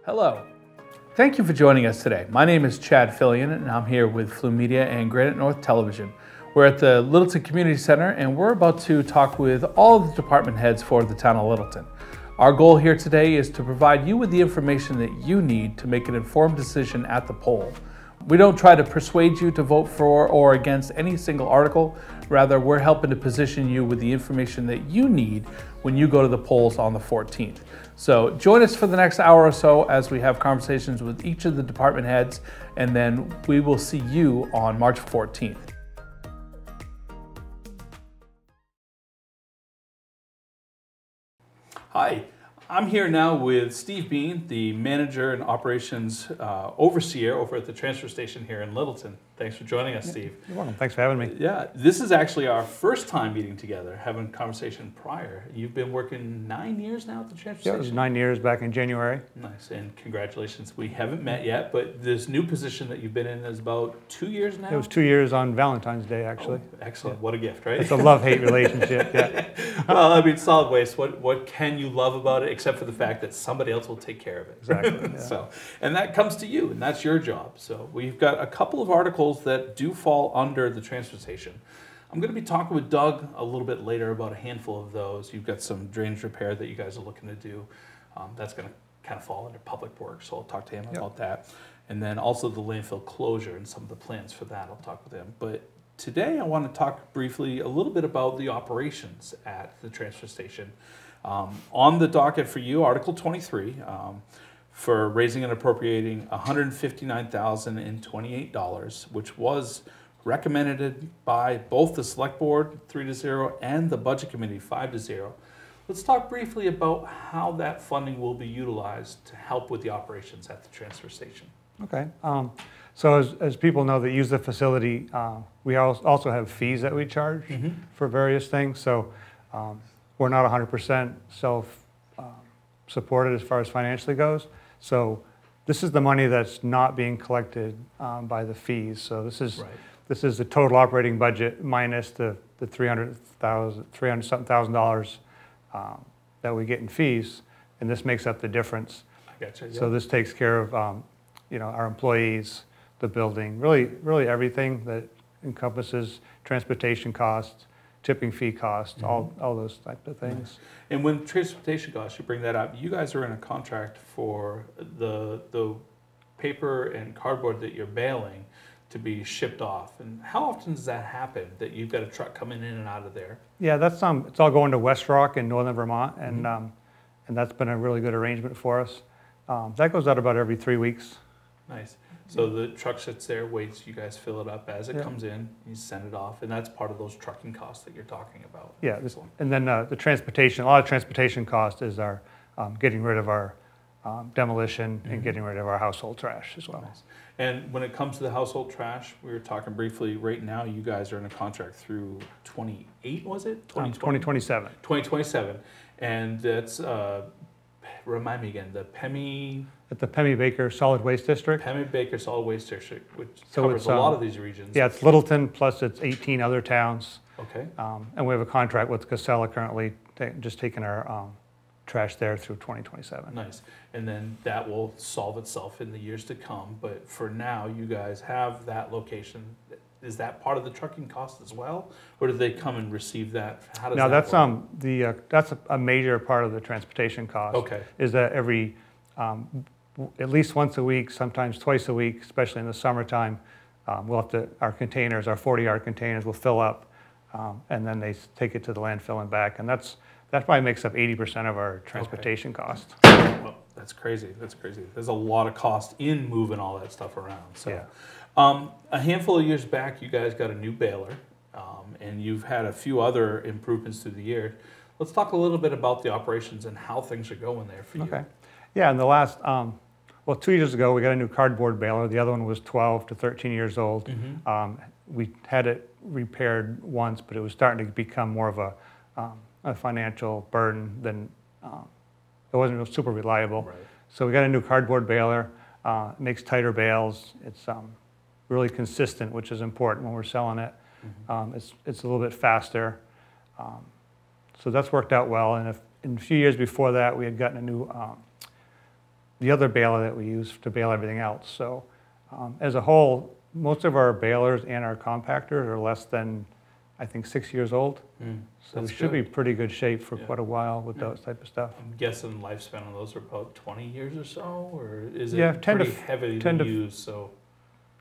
Hello. Thank you for joining us today. My name is Chad Fillion and I'm here with Phlume Media and Granite North Television. We're at the Littleton Community Center and we're about to talk with all the department heads for the town of Littleton. Our goal here today is to provide you with the information that you need to make an informed decision at the poll. We don't try to persuade you to vote for or against any single article. Rather, we're helping to position you with the information that you need when you go to the polls on the 14th. So join us for the next hour or so as we have conversations with each of the department heads, and then we will see you on March 14th. Hi. I'm here now with Steve Bean, the manager and operations overseer over at the transfer station here in Littleton. Thanks for joining us, Steve. You're welcome. Thanks for having me. Yeah, this is actually our first time meeting together, having a conversation prior. You've been working 9 years now at the transfer station? Yeah, it was 9 years back in January. Nice, and congratulations. We haven't met yet, but this new position that you've been in is about 2 years now? It was 2 years on Valentine's Day, actually. Oh, excellent. Yeah. What a gift, right? It's a love-hate relationship, yeah. Well, I mean, solid waste, what can you love about it except for the fact that somebody else will take care of it? Exactly. Yeah. So, and that comes to you, and that's your job. So we've got a couple of articles that do fall under the transfer station. I'm going to be talking with Doug a little bit later about a handful of those. You've got some drainage repair that you guys are looking to do. That's going to kind of fall under public works, so I'll talk to him about that. And then also the landfill closure and some of the plans for that, I'll talk with him. But today I want to talk briefly a little bit about the operations at the transfer station. On the docket for you, Article 23, for raising and appropriating $159,028, which was recommended by both the Select Board 3-0 and the Budget Committee 5-0. Let's talk briefly about how that funding will be utilized to help with the operations at the transfer station. Okay. So as people know that use the facility, we also have fees that we charge for various things. So we're not 100% self-supported as far as financially goes. So this is the money that's not being collected by the fees. So this is the total operating budget minus the $300,000 that we get in fees, and this makes up the difference. I gotcha, yeah. So this takes care of our employees, the building, really everything that encompasses transportation costs, tipping fee costs, all those types of things. Nice. And when transportation costs, you bring that up, you guys are in a contract for the paper and cardboard that you're bailing to be shipped off. And how often does that happen, that you've got a truck coming in and out of there? Yeah, that's it's all going to West Rock in northern Vermont, and that's been a really good arrangement for us. That goes out about every 3 weeks. Nice. So the truck sits there, waits, you guys fill it up as it comes in, you send it off, and that's part of those trucking costs that you're talking about. Yeah, and then the transportation, a lot of transportation cost is our getting rid of our demolition and getting rid of our household trash as well. Nice. And when it comes to the household trash, we were talking briefly, right now you guys are in a contract through 28, was it? 2027. 2027, and that's, remind me again, the PEMI... At the Pemmy-Baker Solid Waste District. Pemmy-Baker Solid Waste District, which covers a lot of these regions. Yeah, it's Littleton plus it's 18 other towns. Okay. And we have a contract with Casella currently, just taking our trash there through 2027. Nice. And then that will solve itself in the years to come. But for now, you guys have that location. Is that part of the trucking cost as well, or do they come and receive that? How does that that's work? That's a major part of the transportation cost. Okay. Is that every at least once a week, sometimes twice a week, especially in the summertime, we'll have to, our containers, our 40-yard containers will fill up, and then they take it to the landfill and back, and that probably makes up 80% of our transportation cost. Well, that's crazy. That's crazy. There's a lot of cost in moving all that stuff around. So, yeah. A handful of years back, you guys got a new baler, and you've had a few other improvements through the year. Let's talk a little bit about the operations and how things are going there for you. Okay. Yeah, in the last, 2 years ago, we got a new cardboard baler. The other one was 12 to 13 years old. We had it repaired once, but it was starting to become more of a financial burden than, it wasn't super reliable. Right. So we got a new cardboard baler. It makes tighter bales. It's really consistent, which is important when we're selling it. It's a little bit faster. So that's worked out well. And in a few years before that, we had gotten a new the other baler that we use to bale everything else. So as a whole, most of our balers and our compactors are less than, I think, 6 years old. So we should be pretty good shape for quite a while with those type of stuff. I'm guessing lifespan on those are about 20 years or so, or is it 10 pretty to, heavily 10 to, used? So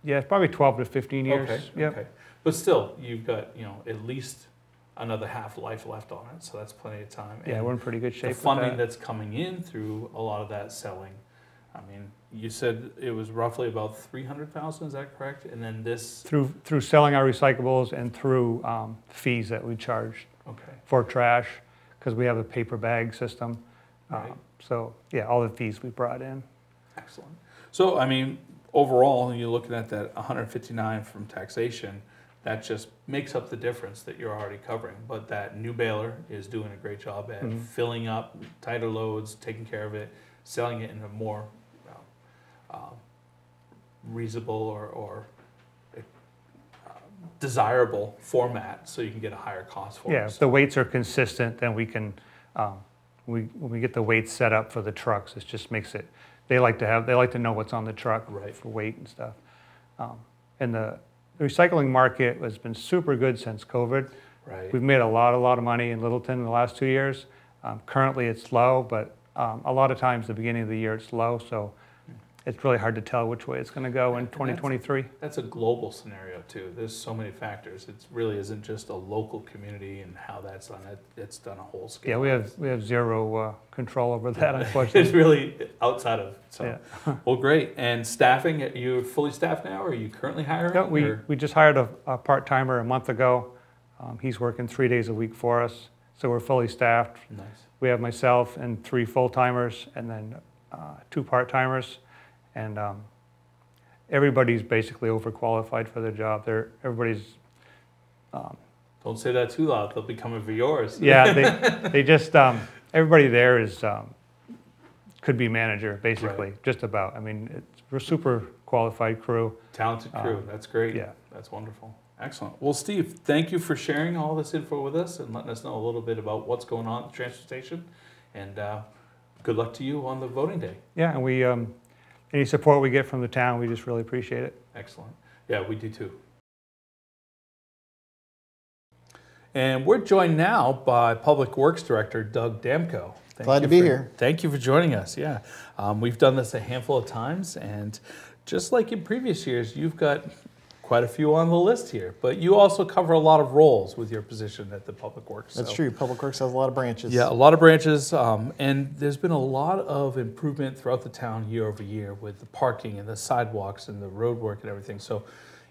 yeah, it's probably 12 to 15 years. Okay, yep. okay. But still, you've got, at least another half life left on it, so that's plenty of time. Yeah, and we're in pretty good shape. the funding that's coming in through a lot of that selling, I mean, you said it was roughly about 300,000, is that correct? And then this through selling our recyclables and through fees that we charge for trash, because we have a paper bag system. Right. So yeah, all the fees we brought in. Excellent. So I mean, overall, you're looking at that 159 from taxation. That just makes up the difference that you're already covering. But that new baler is doing a great job at filling up tighter loads, taking care of it, selling it in a more reasonable or desirable format, so you can get a higher cost for it. Yeah, if the weights are consistent, then we can, when we get the weights set up for the trucks, it just makes it, they like to know what's on the truck for weight and stuff. And the recycling market has been super good since COVID. Right. We've made a lot of money in Littleton in the last 2 years. Currently it's low, but a lot of times the beginning of the year it's low, so it's really hard to tell which way it's going to go in 2023. That's a global scenario too. There's so many factors. It really isn't just a local community and how that's done. It's done a whole scale. Yeah, we have zero control over that, unfortunately. It's really outside of. So, yeah. Well, great. And staffing, you're fully staffed now, or are you currently hiring? No, we just hired a part-timer a month ago. He's working 3 days a week for us, so we're fully staffed. Nice. We have myself and 3 full-timers, and then 2 part-timers. And everybody's basically overqualified for their job. Everybody's. Don't say that too loud. They'll be coming for yours. Yeah, they just everybody there is could be manager basically, just about. I mean, we're a super qualified crew. Talented crew. That's great. Yeah, that's wonderful. Excellent. Well, Steve, thank you for sharing all this info with us and letting us know a little bit about what's going on at the transfer station. And good luck to you on the voting day. Yeah, and we. Any support we get from the town, we just really appreciate it. Excellent. Yeah, we do too. And we're joined now by Public Works Director Doug Damko. Glad to be here. Thank you for joining us. Yeah, we've done this a handful of times, and just like in previous years, you've got quite a few on the list here, but you also cover a lot of roles with your position at the Public Works. That's true. Public Works has a lot of branches. Yeah, a lot of branches, and there's been a lot of improvement throughout the town year over year with the parking and the sidewalks and the road work and everything. So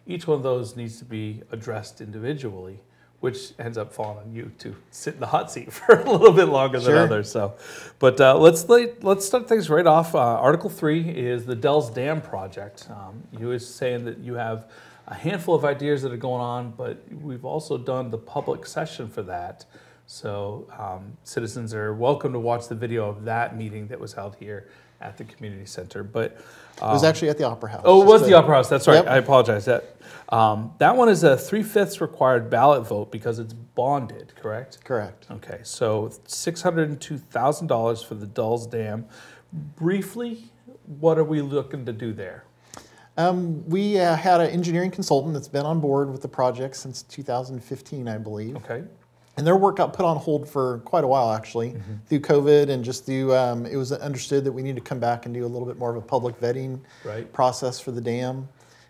each one of those needs to be addressed individually, which ends up falling on you to sit in the hot seat for a little bit longer than others. So, but let's start things right off. Article 3 is the Dells Dam project. You were saying that you have a handful of ideas that are going on, but we've also done the public session for that. So citizens are welcome to watch the video of that meeting that was held here at the community center. But it was actually at the Opera House. Oh, it was the Opera House. That's right. Yep. I apologize. That one is a 3/5 required ballot vote because it's bonded, correct? Correct. Okay, so $602,000 for the Dells Dam. Briefly, what are we looking to do there? We had an engineering consultant that's been on board with the project since 2015, I believe. Okay. And their work got put on hold for quite a while, actually, through COVID and just through, it was understood that we need to come back and do a little bit more of a public vetting process for the dam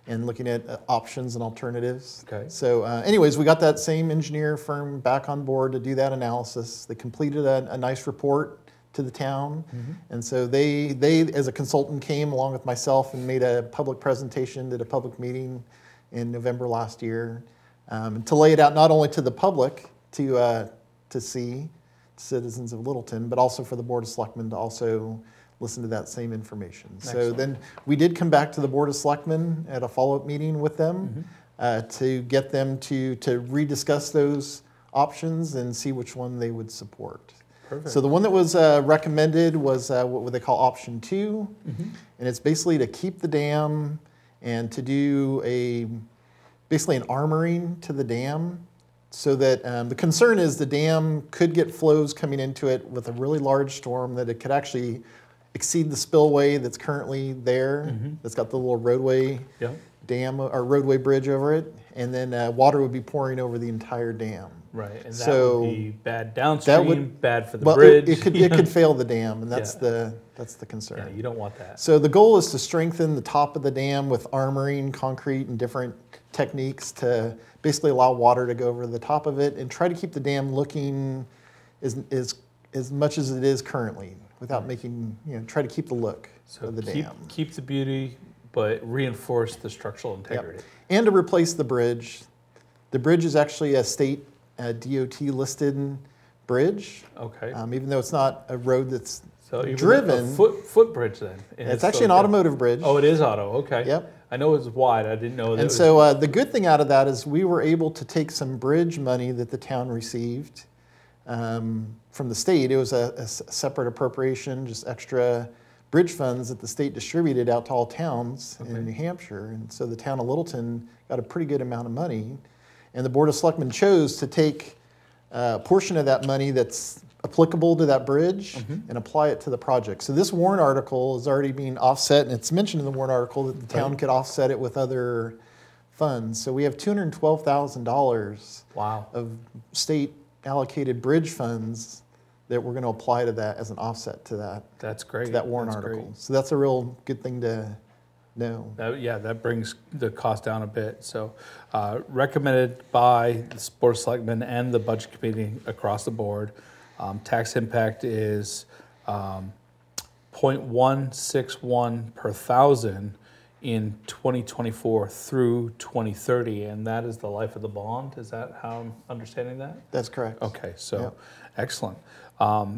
and looking at options and alternatives. Okay. So anyways, we got that same engineer firm back on board to do that analysis. They completed a nice report to the town. And so they, as a consultant, came along with myself and made a public presentation, did a public meeting in November last year to lay it out not only to the public to see, citizens of Littleton, but also for the Board of Selectmen to also listen to that same information. Excellent. So then we did come back to the Board of Selectmen at a follow-up meeting with them to get them to rediscuss those options and see which one they would support. Perfect. So the one that was recommended was what they call option 2, and it's basically to keep the dam and to do basically an armoring to the dam, so that the concern is the dam could get flows coming into it with a really large storm that it exceed the spillway that's currently there. That's got the little roadway dam or roadway bridge over it, and then water would be pouring over the entire dam. Right, and so that would be bad downstream, bad for the bridge. It could fail the dam, and that's the concern. Yeah, you don't want that. So the goal is to strengthen the top of the dam with armoring, concrete, and different techniques to basically allow water to go over the top of it and try to keep the dam looking as much as it is currently without making, try to keep the look of the dam. Keep the beauty, but reinforce the structural integrity. And to replace the bridge. The bridge is actually a state DOT listed bridge. Okay. Even though it's not a road that's even driven. A footbridge then. It's actually an automotive bridge. Oh, it is auto. Okay. Yep. I know it's wide. I didn't know that. And so the good thing out of that is we were able to take some bridge money that the town received from the state. It was a separate appropriation, just extra bridge funds that the state distributed out to all towns in New Hampshire. And so the town of Littleton got a pretty good amount of money. And the Board of Selectmen chose to take a portion of that money that's applicable to that bridge and apply it to the project. So this warrant article is already being offset, and it's mentioned in the warrant article that the town could offset it with other funds. So we have $212,000 of state allocated bridge funds that we're going to apply to that as an offset to that. That's great. To that warrant article. Great. So that's a real good thing to know. That brings the cost down a bit. So recommended by the Board of Selectmen and the Budget Committee across the board. Tax impact is 0.161 per thousand in 2024 through 2030, and that is the life of the bond. Is that how I'm understanding that? That's correct. Okay, so excellent.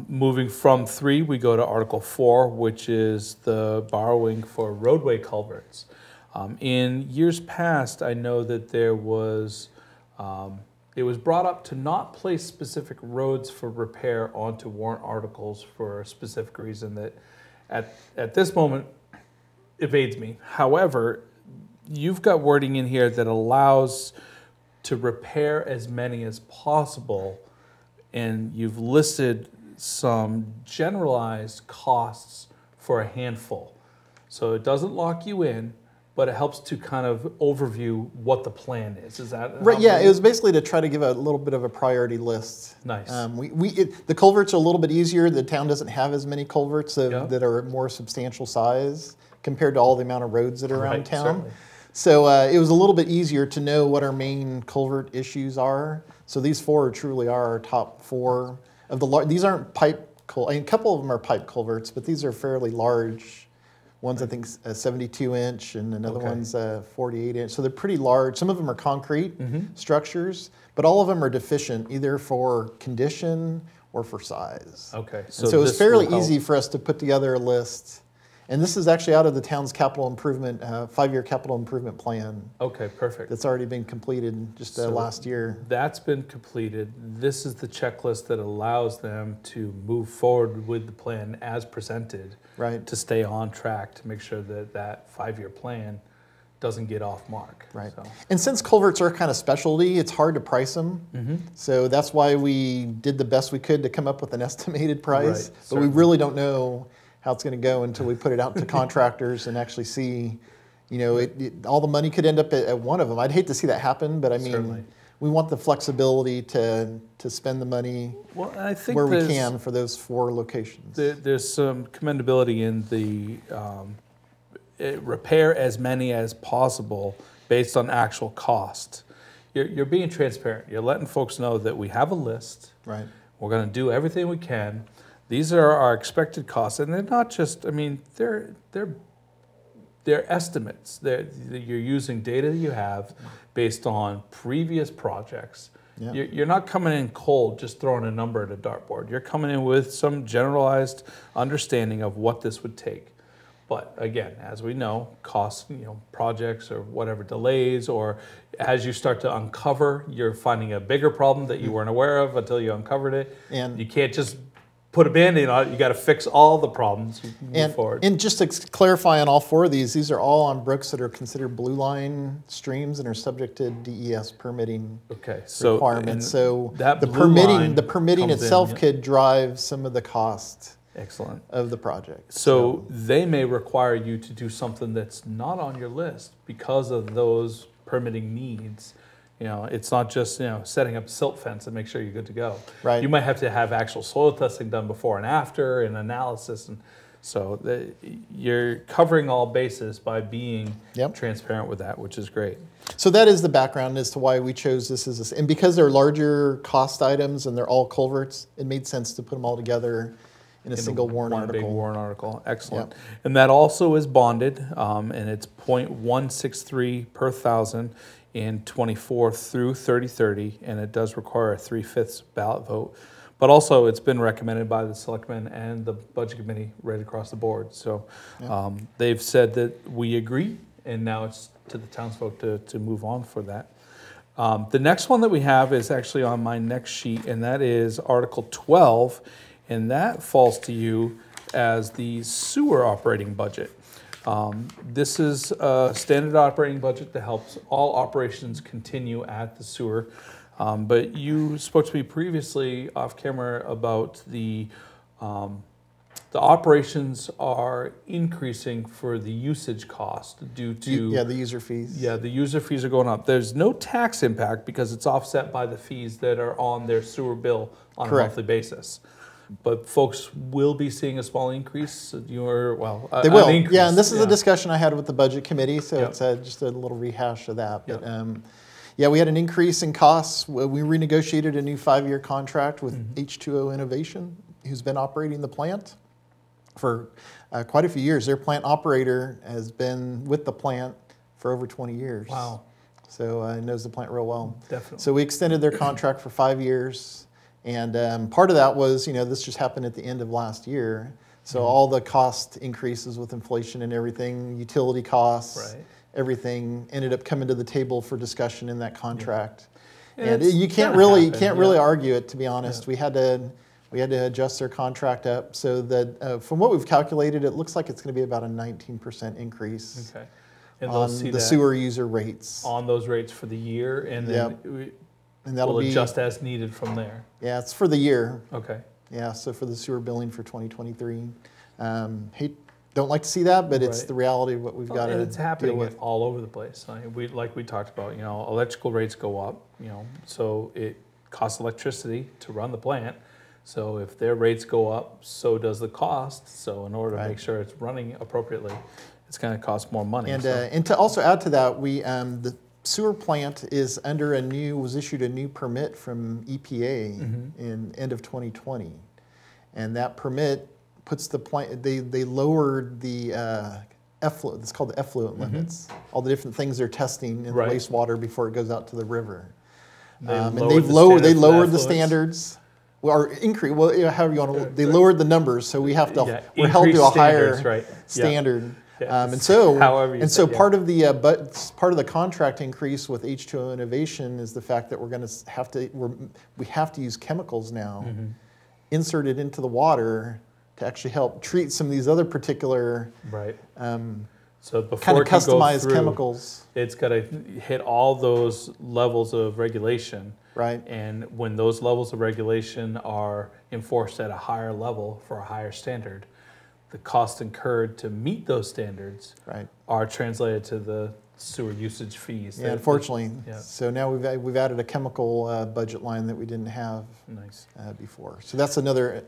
Moving from 3, we go to Article 4, which is the borrowing for roadway culverts. In years past, I know that there was it was brought up to not place specific roads for repair onto warrant articles for a specific reason that at this moment evades me. However, you've got wording in here that allows to repair as many as possible, and you've listed some generalized costs for a handful. So it doesn't lock you in, but it helps to kind of overview what the plan is. Is that right? Yeah, it was basically to try to give a little bit of a priority list. Nice. The culverts are a little bit easier. The town doesn't have as many culverts that are more substantial size compared to all the amount of roads that are around town. Certainly. So it was a little bit easier to know what our main culvert issues are. So these 4 truly are our top 4 of the these aren't pipe. A couple of them are pipe culverts, but these are fairly large. One's I think a 72-inch, and another one's a 48-inch. So they're pretty large. Some of them are concrete structures, but all of them are deficient either for condition or for size. Okay. So it's fairly easy for us to put together a list. And this is actually out of the town's capital improvement, 5-year capital improvement plan. Okay, perfect. That's already been completed just last year. That's been completed. This is the checklist that allows them to move forward with the plan as presented. Right. To stay on track, to make sure that that 5-year plan doesn't get off mark. Right. So. And since culverts are kind of specialty, it's hard to price them. So that's why we did the best we could to come up with an estimated price. Right, but we really don't know how it's going to go until we put it out to contractors and actually see, all the money could end up at one of them. I'd hate to see that happen, but I mean, we want the flexibility to spend the money where we can for those 4 locations. There's some commendability in the repair as many as possible based on actual cost. You're being transparent. You're letting folks know that we have a list. Right. We're going to do everything we can. These are our expected costs, and they're not just. I mean, they're estimates. You're using data that you have based on previous projects. Yeah. You're not coming in cold, just throwing a number at a dartboard. You're coming in with some generalized understanding of what this would take. But again, as we know, costs, projects or whatever, delays, or as you start to uncover, you're finding a bigger problem that you weren't aware of until you uncovered it. And you can't just put a Band-Aid on it. You got to fix all the problems. Move forward. And just to clarify on all 4 of these are all on brooks that are considered blue line streams and are subject to DES permitting requirements. So the permitting itself could drive some of the cost Excellent. of the project. So they may require you to do something that's not on your list because of those permitting needs. You know, it's not just, you know, setting up a silt fence and make sure you're good to go. Right. You might have to have actual soil testing done before and after and analysis. And so you're covering all bases by being transparent with that, which is great. So that is the background as to why we chose this as and because they're larger cost items and they're all culverts, it made sense to put them all together in a single warrant article. Big warrant article. Excellent. Yep. And that also is bonded, and it's 0.163 per thousand in 24 through 3030, and it does require a 3/5 ballot vote. But also, it's been recommended by the selectmen and the budget committee right across the board. So they've said that we agree, and now it's to the townsfolk to move on for that. The next one that we have is actually on my next sheet, and that is Article 12, and that falls to you as the sewer operating budget. This is a standard operating budget that helps all operations continue at the sewer. But you spoke to me previously off camera about the operations are increasing for the usage cost due to... the user fees. Yeah, the user fees are going up. There's no tax impact because it's offset by the fees that are on their sewer bill on a monthly basis. But folks will be seeing a small increase. They will. Yeah, and this is a discussion I had with the budget committee, so it's just a little rehash of that. But yeah, we had an increase in costs. We renegotiated a new 5-year contract with H2O Innovation, who's been operating the plant for quite a few years. Their plant operator has been with the plant for over 20 years. Wow. So knows the plant real well. Definitely. So we extended their contract for 5 years. And part of that was, this just happened at the end of last year. So all the cost increases with inflation and everything, utility costs, everything ended up coming to the table for discussion in that contract. And you can't really argue it, to be honest. We had to adjust their contract up so that from what we've calculated, it looks like it's going to be about a 19% increase on the sewer user rates. On those rates for the year, and then and that'll we'll adjust as needed from there. Yeah, it's for the year. Okay. Yeah, so for the sewer billing for 2023. Don't like to see that, but it's the reality of what we've got to deal with. It's happening all over the place. Like we talked about, electrical rates go up, so it costs electricity to run the plant. So if their rates go up, so does the cost. So in order to make sure it's running appropriately, it's going to cost more money. And and to also add to that, the sewer plant was issued a new permit from EPA in end of 2020, and that permit puts the plant. They lowered the effluent. It's called the effluent limits. All the different things they're testing in the wastewater before it goes out to the river. And they lowered the standards. Or increase, however you want to. They lowered the numbers, so we have to. We're held to a higher standard. And so part of the contract increase with H2O Innovation is the fact that we have to use chemicals now inserted into the water to actually help treat some of these other particular so before kind of customized chemicals. It's got to hit all those levels of regulation. Right. And when those levels of regulation are enforced at a higher level for a higher standard, the cost incurred to meet those standards are translated to the sewer usage fees. Yeah, unfortunately. So now we've added a chemical budget line that we didn't have before. So that's another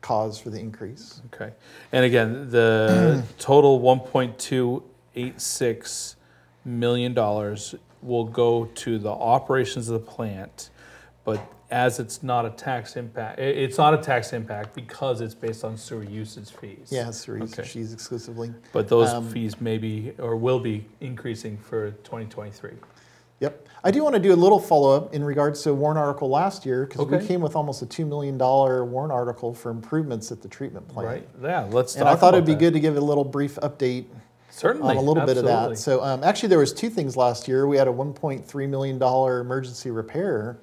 cause for the increase. Okay. And again, the total $1.286 million will go to the operations of the plant, but as it's not a tax impact, because it's based on sewer usage fees. Yeah, sewer usage fees exclusively. But those fees may be or will be increasing for 2023. Yep. I do want to do a little follow-up in regards to a warrant article last year, because we came with almost a $2 million warrant article for improvements at the treatment plant. Right. Yeah, let's talk about that. And I thought it'd be good to give a little brief update on a little bit of that. So actually there was two things last year. We had a $1.3 million emergency repair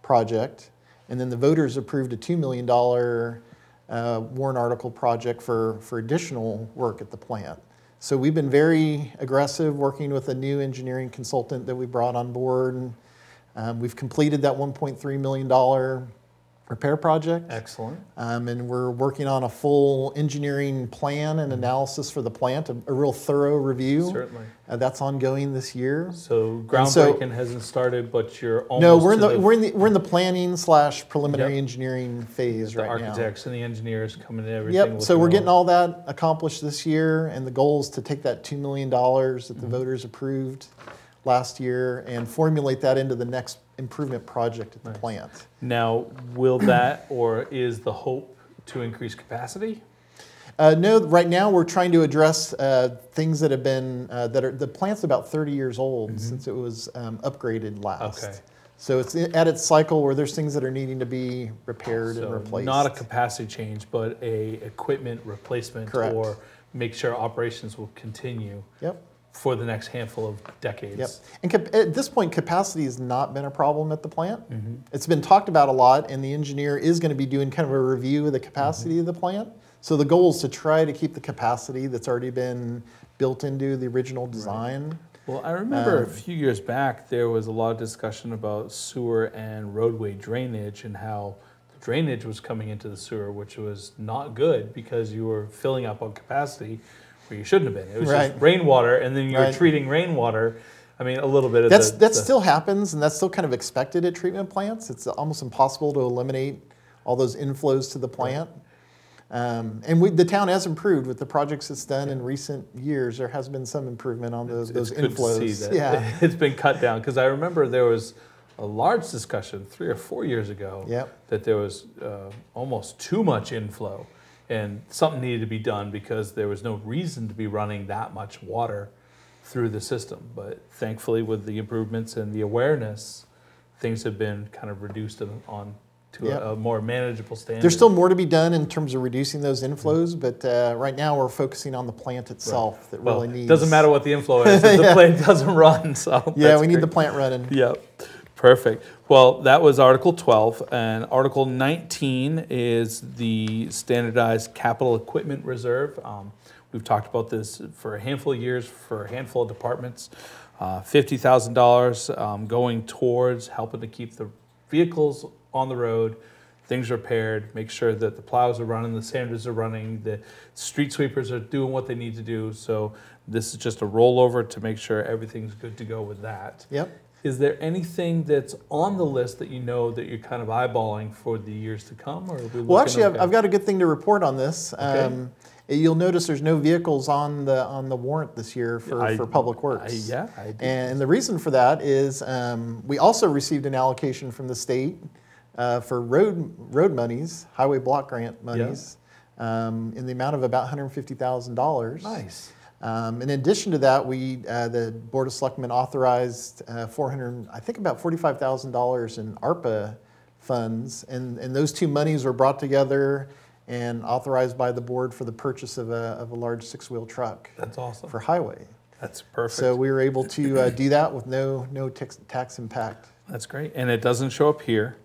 project, and then the voters approved a $2 million warrant article project for additional work at the plant. So we've been very aggressive working with a new engineering consultant that we brought on board. And, we've completed that $1.3 million repair project. Excellent. And we're working on a full engineering plan and analysis for the plant, a real thorough review. Certainly. That's ongoing this year. So groundbreaking hasn't started, but you're almost. No, we're in the planning / preliminary engineering phase right now. The architects and the engineers coming in, everything. Yep. So we're getting all that accomplished this year, and the goal is to take that $2 million that the voters approved last year and formulate that into the next improvement project at the plant. Now, will that, or is the hope to increase capacity? No, right now we're trying to address things that have been, the plant's about 30 years old since it was upgraded last. Okay. So it's at its cycle where there's things that are needing to be repaired and replaced. Not a capacity change, but a equipment replacement. Correct. Or make sure operations will continue. Yep. For the next handful of decades. Yep. And at this point, capacity has not been a problem at the plant. It's been talked about a lot, and the engineer is going to be doing kind of a review of the capacity of the plant. So the goal is to try to keep the capacity that's already been built into the original design. Right. Well, I remember a few years back, there was a lot of discussion about sewer and roadway drainage and how the drainage was coming into the sewer, which was not good because you were filling up on capacity where you shouldn't have been. It was just rainwater, and then you're treating rainwater. I mean, a little bit of that still happens, and that's still kind of expected at treatment plants. It's almost impossible to eliminate all those inflows to the plant. And the town has improved with the projects it's done in recent years. There has been some improvement on those inflows. Good to see that it's been cut down, because I remember there was a large discussion 3 or 4 years ago that there was almost too much inflow. And something needed to be done because there was no reason to be running that much water through the system. But thankfully, with the improvements and the awareness, things have been kind of reduced on to a more manageable standard. There's still more to be done in terms of reducing those inflows, but right now we're focusing on the plant itself that really needs. It doesn't matter what the inflow is if the plant doesn't run. So we need the plant running. Yep. Perfect. Well, that was Article 12, and Article 19 is the standardized capital equipment reserve. We've talked about this for a handful of years for a handful of departments. $50,000 going towards helping to keep the vehicles on the road, things repaired, make sure that the plows are running, the sanders are running, the street sweepers are doing what they need to do. So this is just a rollover to make sure everything's good to go with that. Yep. Is there anything that's on the list that you know that you're kind of eyeballing for the years to come? Or well, actually, I've got a good thing to report on this. Okay. You'll notice there's no vehicles on the warrant this year for Public Works. I did. And the reason for that is we also received an allocation from the state for road monies, highway block grant monies, in the amount of about $150,000. Nice. In addition to that, the Board of Selectmen authorized about $45,000 in ARPA funds, and those two monies were brought together and authorized by the board for the purchase of a large 6-wheel truck. That's awesome. For highway. That's perfect. So we were able to do that with no tax impact. That's great, and it doesn't show up here.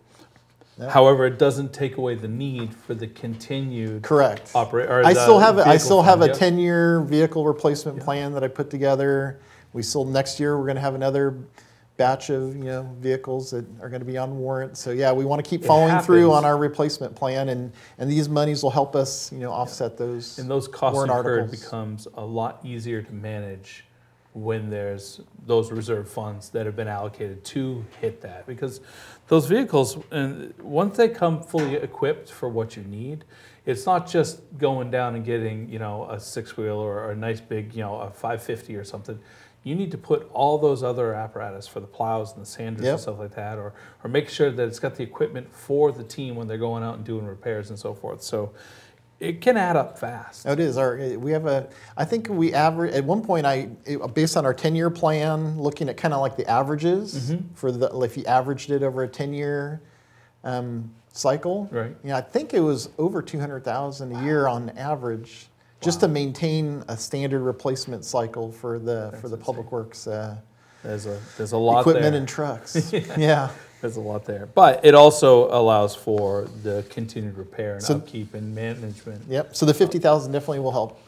No. However, it doesn't take away the need for the continued I still have a 10-year vehicle replacement plan that I put together. Next year we're going to have another batch of vehicles that are going to be on warrant. So we want to keep following through on our replacement plan, and these monies will help us offset those. And those costs incurred becomes a lot easier to manage when there's those reserve funds that have been allocated to hit that, because those vehicles, and once they come fully equipped for what you need, it's not just going down and getting a 6-wheel or a nice big a 550 or something. You need to put all those other apparatus for the plows and the sanders and stuff like that, or make sure that it's got the equipment for the team when they're going out and doing repairs and so forth. So it can add up fast. It is. I think we average, at one point, based on our 10-year plan, looking at kind of like the averages, if you averaged it over a 10-year cycle, right? I think it was over $200,000 a year on average, just to maintain a standard replacement cycle for the Public Works there's a lot equipment there. And trucks. Yeah. There's a lot there. But it also allows for the continued repair and upkeep and management. Yep. So the $50,000 definitely will help.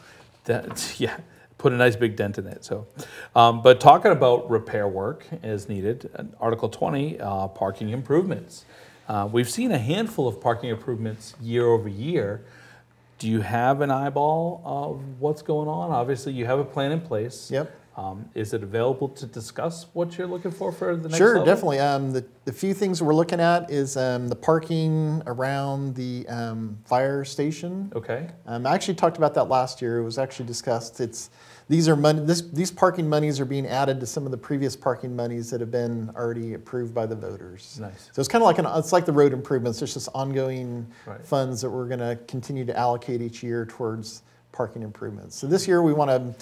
Put a nice big dent in it. So, but talking about repair work as needed, Article 20, parking improvements. We've seen a handful of parking improvements year over year. Do you have an eyeball of what's going on? Obviously, you have a plan in place. Yep. Is it available to discuss what you're looking for the next Sure, level? definitely. The few things we're looking at is the parking around the fire station. Okay. I actually talked about that last year. It was actually discussed. These are money. These parking monies are being added to some of the previous parking monies that have been already approved by the voters. Nice. So it's kind of like it's like the road improvements. There's just ongoing Right. funds that we're going to continue to allocate each year towards parking improvements. So this year we want to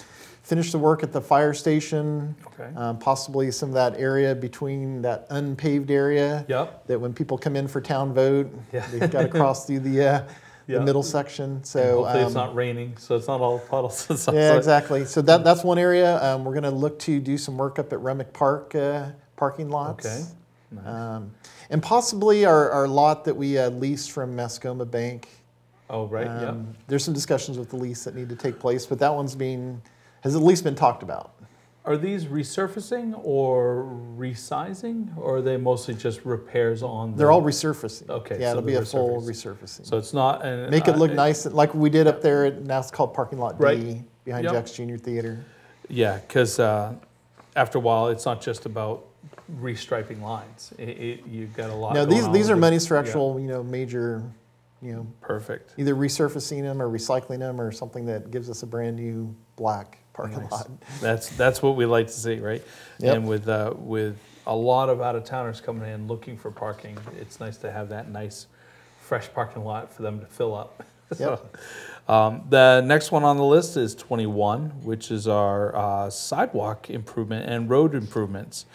finish the work at the fire station. Okay. Possibly some of that area between that unpaved area. Yep. That when people come in for town vote, Yeah. they've got to cross through the Yeah. middle section. So And hopefully it's not raining, so it's not all puddles and stuff. yeah, exactly. So that's one area. We're going to look to do some work up at Remick Park parking lots. Okay. Nice. And possibly our lot that we leased from Mascoma Bank. Oh, right. Yep. There's some discussions with the lease that need to take place, but that one's has at least been talked about. Are these resurfacing or resizing, or are they mostly just repairs on? They're all resurfacing. Okay, Yeah, so it'll be they're a full resurfacing. resurfacing. So it's not Make it look nice, like we did up there. Now it's called Parking Lot Right. D behind Yep. Jack's Junior Theater. Yeah, because after a while, it's not just about restriping lines. You've got a lot. Now going on these are with it. monies for Yeah. actual major Perfect. either resurfacing them or recycling them or something that gives us a brand new black parking Nice. lot. That's what we like to see, right? Yep. And with a lot of out of towners coming in looking for parking, it's nice to have that nice, fresh parking lot for them to fill up. Yep. The next one on the list is 21, which is our sidewalk improvement and road improvements.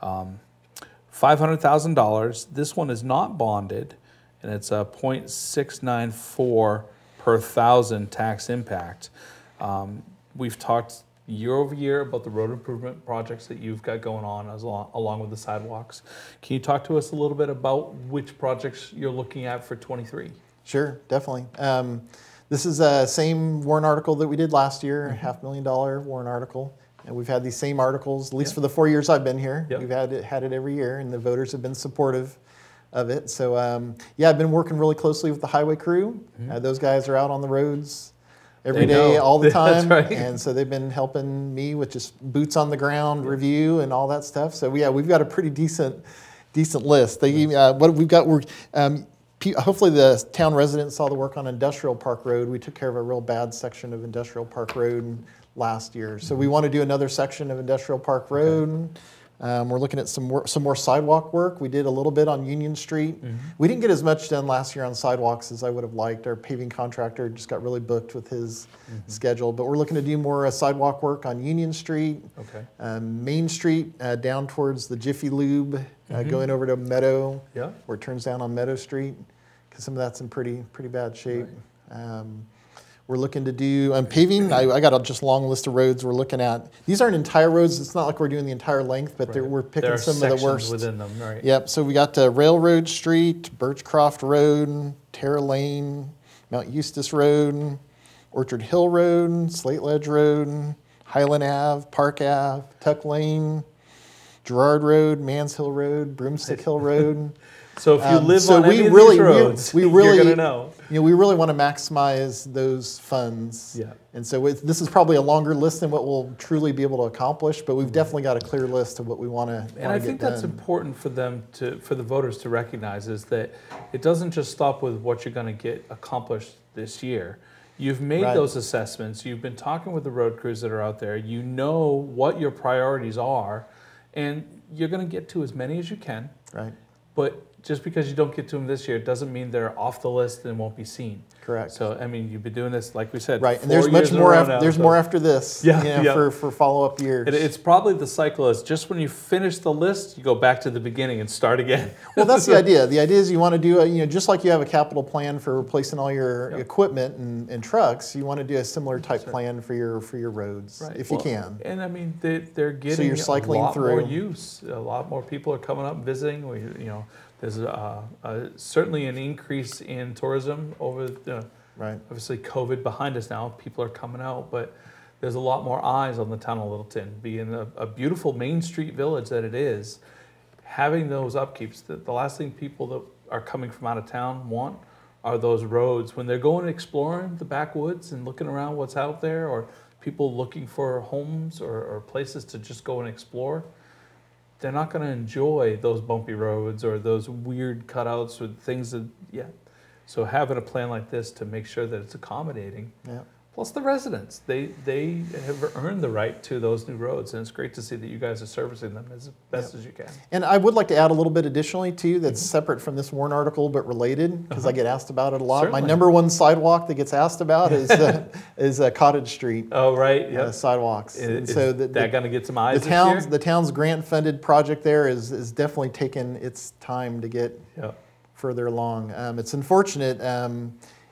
$500,000. This one is not bonded, and it's a 0.694 per thousand tax impact. We've talked year over year about the road improvement projects that you've got going on along with the sidewalks. Can you talk to us a little bit about which projects you're looking at for 23? Sure, definitely. This is the same warrant article that we did last year, $500,000 warrant article. And we've had these same articles, at least for the 4 years I've been here. Yep. We've had it every year, and the voters have been supportive of it. So yeah, I've been working really closely with the highway crew. Those guys are out on the roads every day, all the time. That's right. And so they've been helping me with just boots on the ground review and all that stuff. So yeah, we've got a pretty decent list. What we've got, hopefully the town residents saw the work on Industrial Park Road. We took care of a real bad section of Industrial Park Road last year. So we want to do another section of Industrial Park Road. We're looking at some more sidewalk work. We did a little bit on Union Street. We didn't get as much done last year on sidewalks as I would have liked. Our paving contractor just got really booked with his schedule. But we're looking to do more sidewalk work on Union Street, Main Street down towards the Jiffy Lube, going over to Meadow, where it turns down on Meadow Street, because some of that's in pretty bad shape. Right. We're looking to do paving. I got a just long list of roads we're looking at. These aren't entire roads. It's not like we're doing the entire length, but we're picking some of the worst. Within them, right? Yep. So we got Railroad Street, Birchcroft Road, Terra Lane, Mount Eustis Road, Orchard Hill Road, Slate Ledge Road, Highland Ave, Park Ave, Tuck Lane, Gerard Road, Mans Hill Road, Broomstick Hill Road. So if you live on any of these roads, we really, you're going to know. We really want to maximize those funds. Yeah. And so this is probably a longer list than what we'll truly be able to accomplish, but we've definitely got a clear list of what we want to get done. And I think that's important for the voters to recognize, is that it doesn't just stop with what you're going to get accomplished this year. You've made those assessments. You've been talking with the road crews that are out there. You know what your priorities are, and you're going to get to as many as you can. Right. But just because you don't get to them this year doesn't mean they're off the list and won't be seen. Correct. So I mean, you've been doing this, like we said, right? And there's much more. There's more after this. For follow-up years. It's probably the cycle is just when you finish the list, you go back to the beginning and start again. Well, that's the idea. The idea is you want to do just like you have a capital plan for replacing all your equipment and trucks. You want to do a similar type plan for your roads, if you can. And I mean, they're getting so you're cycling a lot through. more use. A lot more people are coming up and visiting. There's certainly an increase in tourism over the, obviously COVID behind us now. People are coming out, but there's a lot more eyes on the town of Littleton. Being a beautiful Main Street village that it is, having those upkeeps, the last thing people that are coming from out of town want are those roads. When they're going exploring the backwoods and looking around what's out there, or people looking for homes or places to just go and explore, they're not going to enjoy those bumpy roads or those weird cutouts with things that, yeah. So having a plan like this to make sure that it's accommodating. Yeah. Plus the residents, they have earned the right to those new roads, and it's great to see that you guys are servicing them as best as you can. And I would like to add a little bit additionally too that's separate from this Warrant article but related, because I get asked about it a lot. Certainly. My number one sidewalk that gets asked about is Cottage Street. Oh, right, yeah. Sidewalks. Is that going to get some eyes this year? The town's grant-funded project there is definitely taken its time to get further along. It's unfortunate.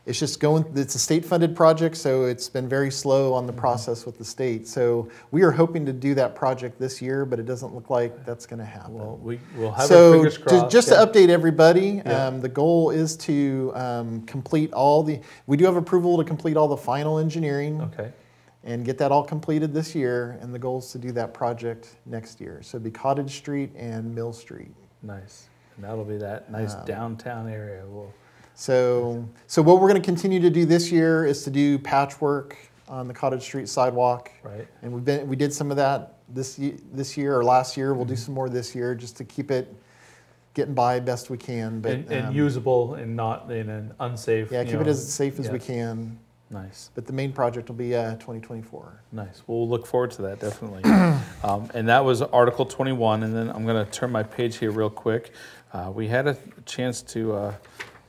It's just it's a state-funded project, so it's been very slow on the process with the state. So we are hoping to do that project this year, but it doesn't look like that's going to happen. Well, we'll have our fingers crossed. Just to update everybody, the goal is to complete we do have approval to complete all the final engineering. Okay. And get that all completed this year, and the goal is to do that project next year. So it'd be Cottage Street and Mill Street. Nice. And that'll be that nice downtown area. So what we're going to continue to do this year is to do patchwork on the Cottage Street sidewalk. Right. And we did some of that this year or last year. We'll do some more this year just to keep it getting by best we can. But and usable and not in an unsafe. Yeah, keep it as safe as we can. Nice. But the main project will be 2024. Nice. Well, we'll look forward to that, definitely. And that was Article 21. And then I'm going to turn my page here real quick. We had a chance to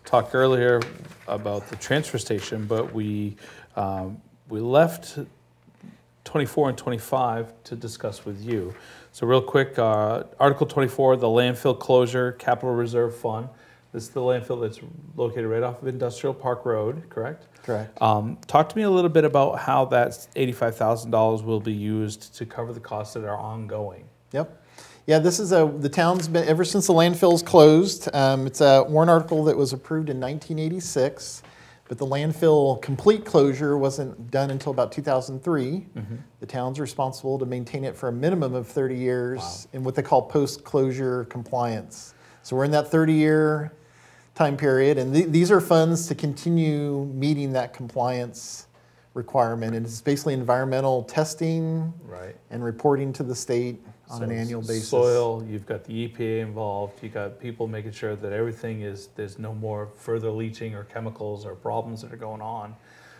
talk earlier about the transfer station, but we left 24 and 25 to discuss with you. So real quick, Article 24, the landfill closure capital reserve fund. This is the landfill that's located right off of Industrial Park Road, correct? Correct. Talk to me a little bit about how that $85,000 will be used to cover the costs that are ongoing. Yep. Yeah, this is the town's been, ever since the landfill's closed, it's a warrant article that was approved in 1986, but the landfill complete closure wasn't done until about 2003. The town's responsible to maintain it for a minimum of 30 years in what they call post-closure compliance. So we're in that 30-year time period, and these are funds to continue meeting that compliance requirement. And it's basically environmental testing and reporting to the state on an annual basis. Soil, you've got the EPA involved, you've got people making sure that everything there's no more further leaching or chemicals or problems that are going on.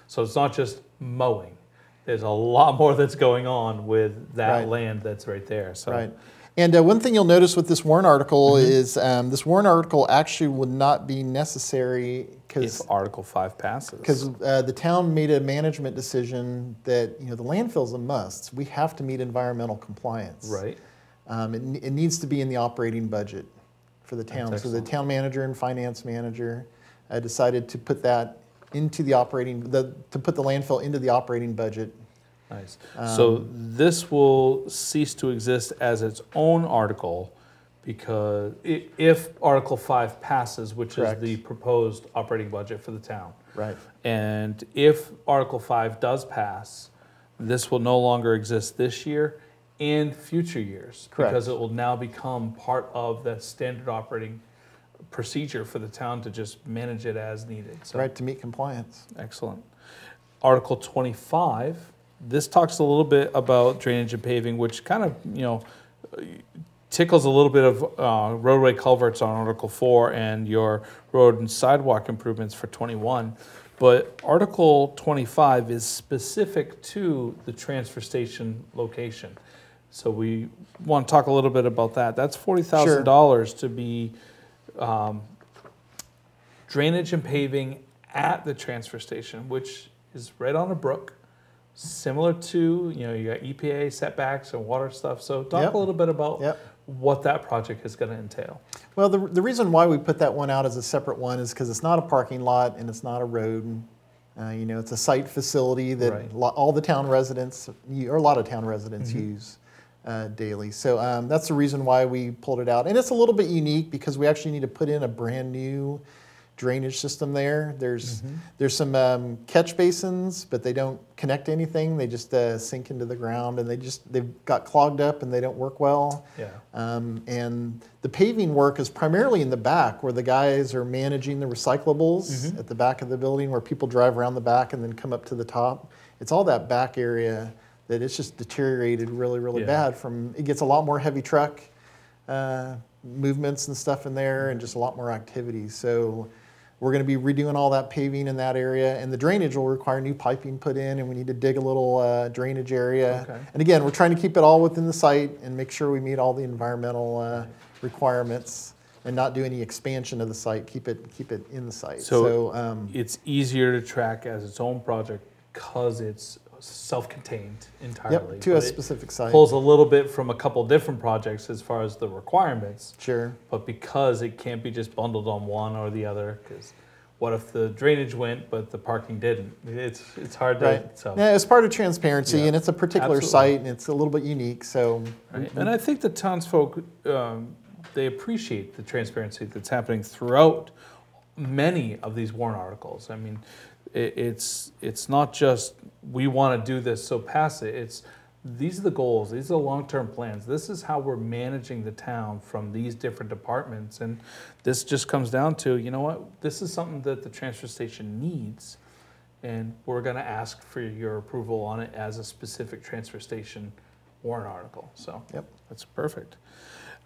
So it's not just mowing. There's a lot more that's going on with that land that's right there. So. Right. And one thing you'll notice with this warrant article is this warrant article actually would not be necessary if Article 5 passes. Because the town made a management decision that the landfill's a must. We have to meet environmental compliance. Right. It needs to be in the operating budget for the town. So the town manager and finance manager decided to put that into the to put the landfill into the operating budget. Nice. So this will cease to exist as its own article because if Article 5 passes, which is the proposed operating budget for the town. Right. And if Article 5 does pass, this will no longer exist this year and future years. Correct. Because it will now become part of the standard operating procedure for the town to just manage it as needed. So, right, to meet compliance. Excellent. Article 25. This talks a little bit about drainage and paving, which kind of, tickles a little bit of roadway culverts on Article 4 and your road and sidewalk improvements for 21. But Article 25 is specific to the transfer station location. So we want to talk a little bit about that. That's $40,000 to be drainage and paving at the transfer station, which is right on a brook. Similar to, you got EPA setbacks and water stuff. So talk a little bit about what that project is going to entail. Well, the reason why we put that one out as a separate one is because it's not a parking lot and it's not a road. It's a site facility that all the town residents, or a lot of town residents use daily. So that's the reason why we pulled it out. And it's a little bit unique because we actually need to put in a brand new drainage system there. There's some catch basins, but they don't connect to anything. They just sink into the ground, and they've got clogged up and they don't work well. Yeah. And the paving work is primarily in the back, where the guys are managing the recyclables at the back of the building, where people drive around the back and then come up to the top. It's all that back area that it's just deteriorated really bad. It gets a lot more heavy truck movements and stuff in there, and just a lot more activity. So we're going to be redoing all that paving in that area, and the drainage will require new piping put in, and we need to dig a little drainage area. Okay. And again, we're trying to keep it all within the site and make sure we meet all the environmental requirements, and not do any expansion of the site. Keep it in the site. So it's easier to track as its own project because it's self-contained entirely. Yep, to a specific site. Pulls a little bit from a couple different projects as far as the requirements. Sure. But because it can't be just bundled on one or the other, because what if the drainage went but the parking didn't? It's hard to. So. Yeah, it's part of transparency, and it's a particular site, and it's a little bit unique. So. Right. And I think the townsfolk, they appreciate the transparency that's happening throughout many of these warrant articles. I mean, it's not just we want to do this, so pass it. These are the goals. These are the long-term plans. This is how we're managing the town from these different departments. And this just comes down to, you know what, this is something that the transfer station needs, and we're going to ask for your approval on it as a specific transfer station warrant article. So that's perfect.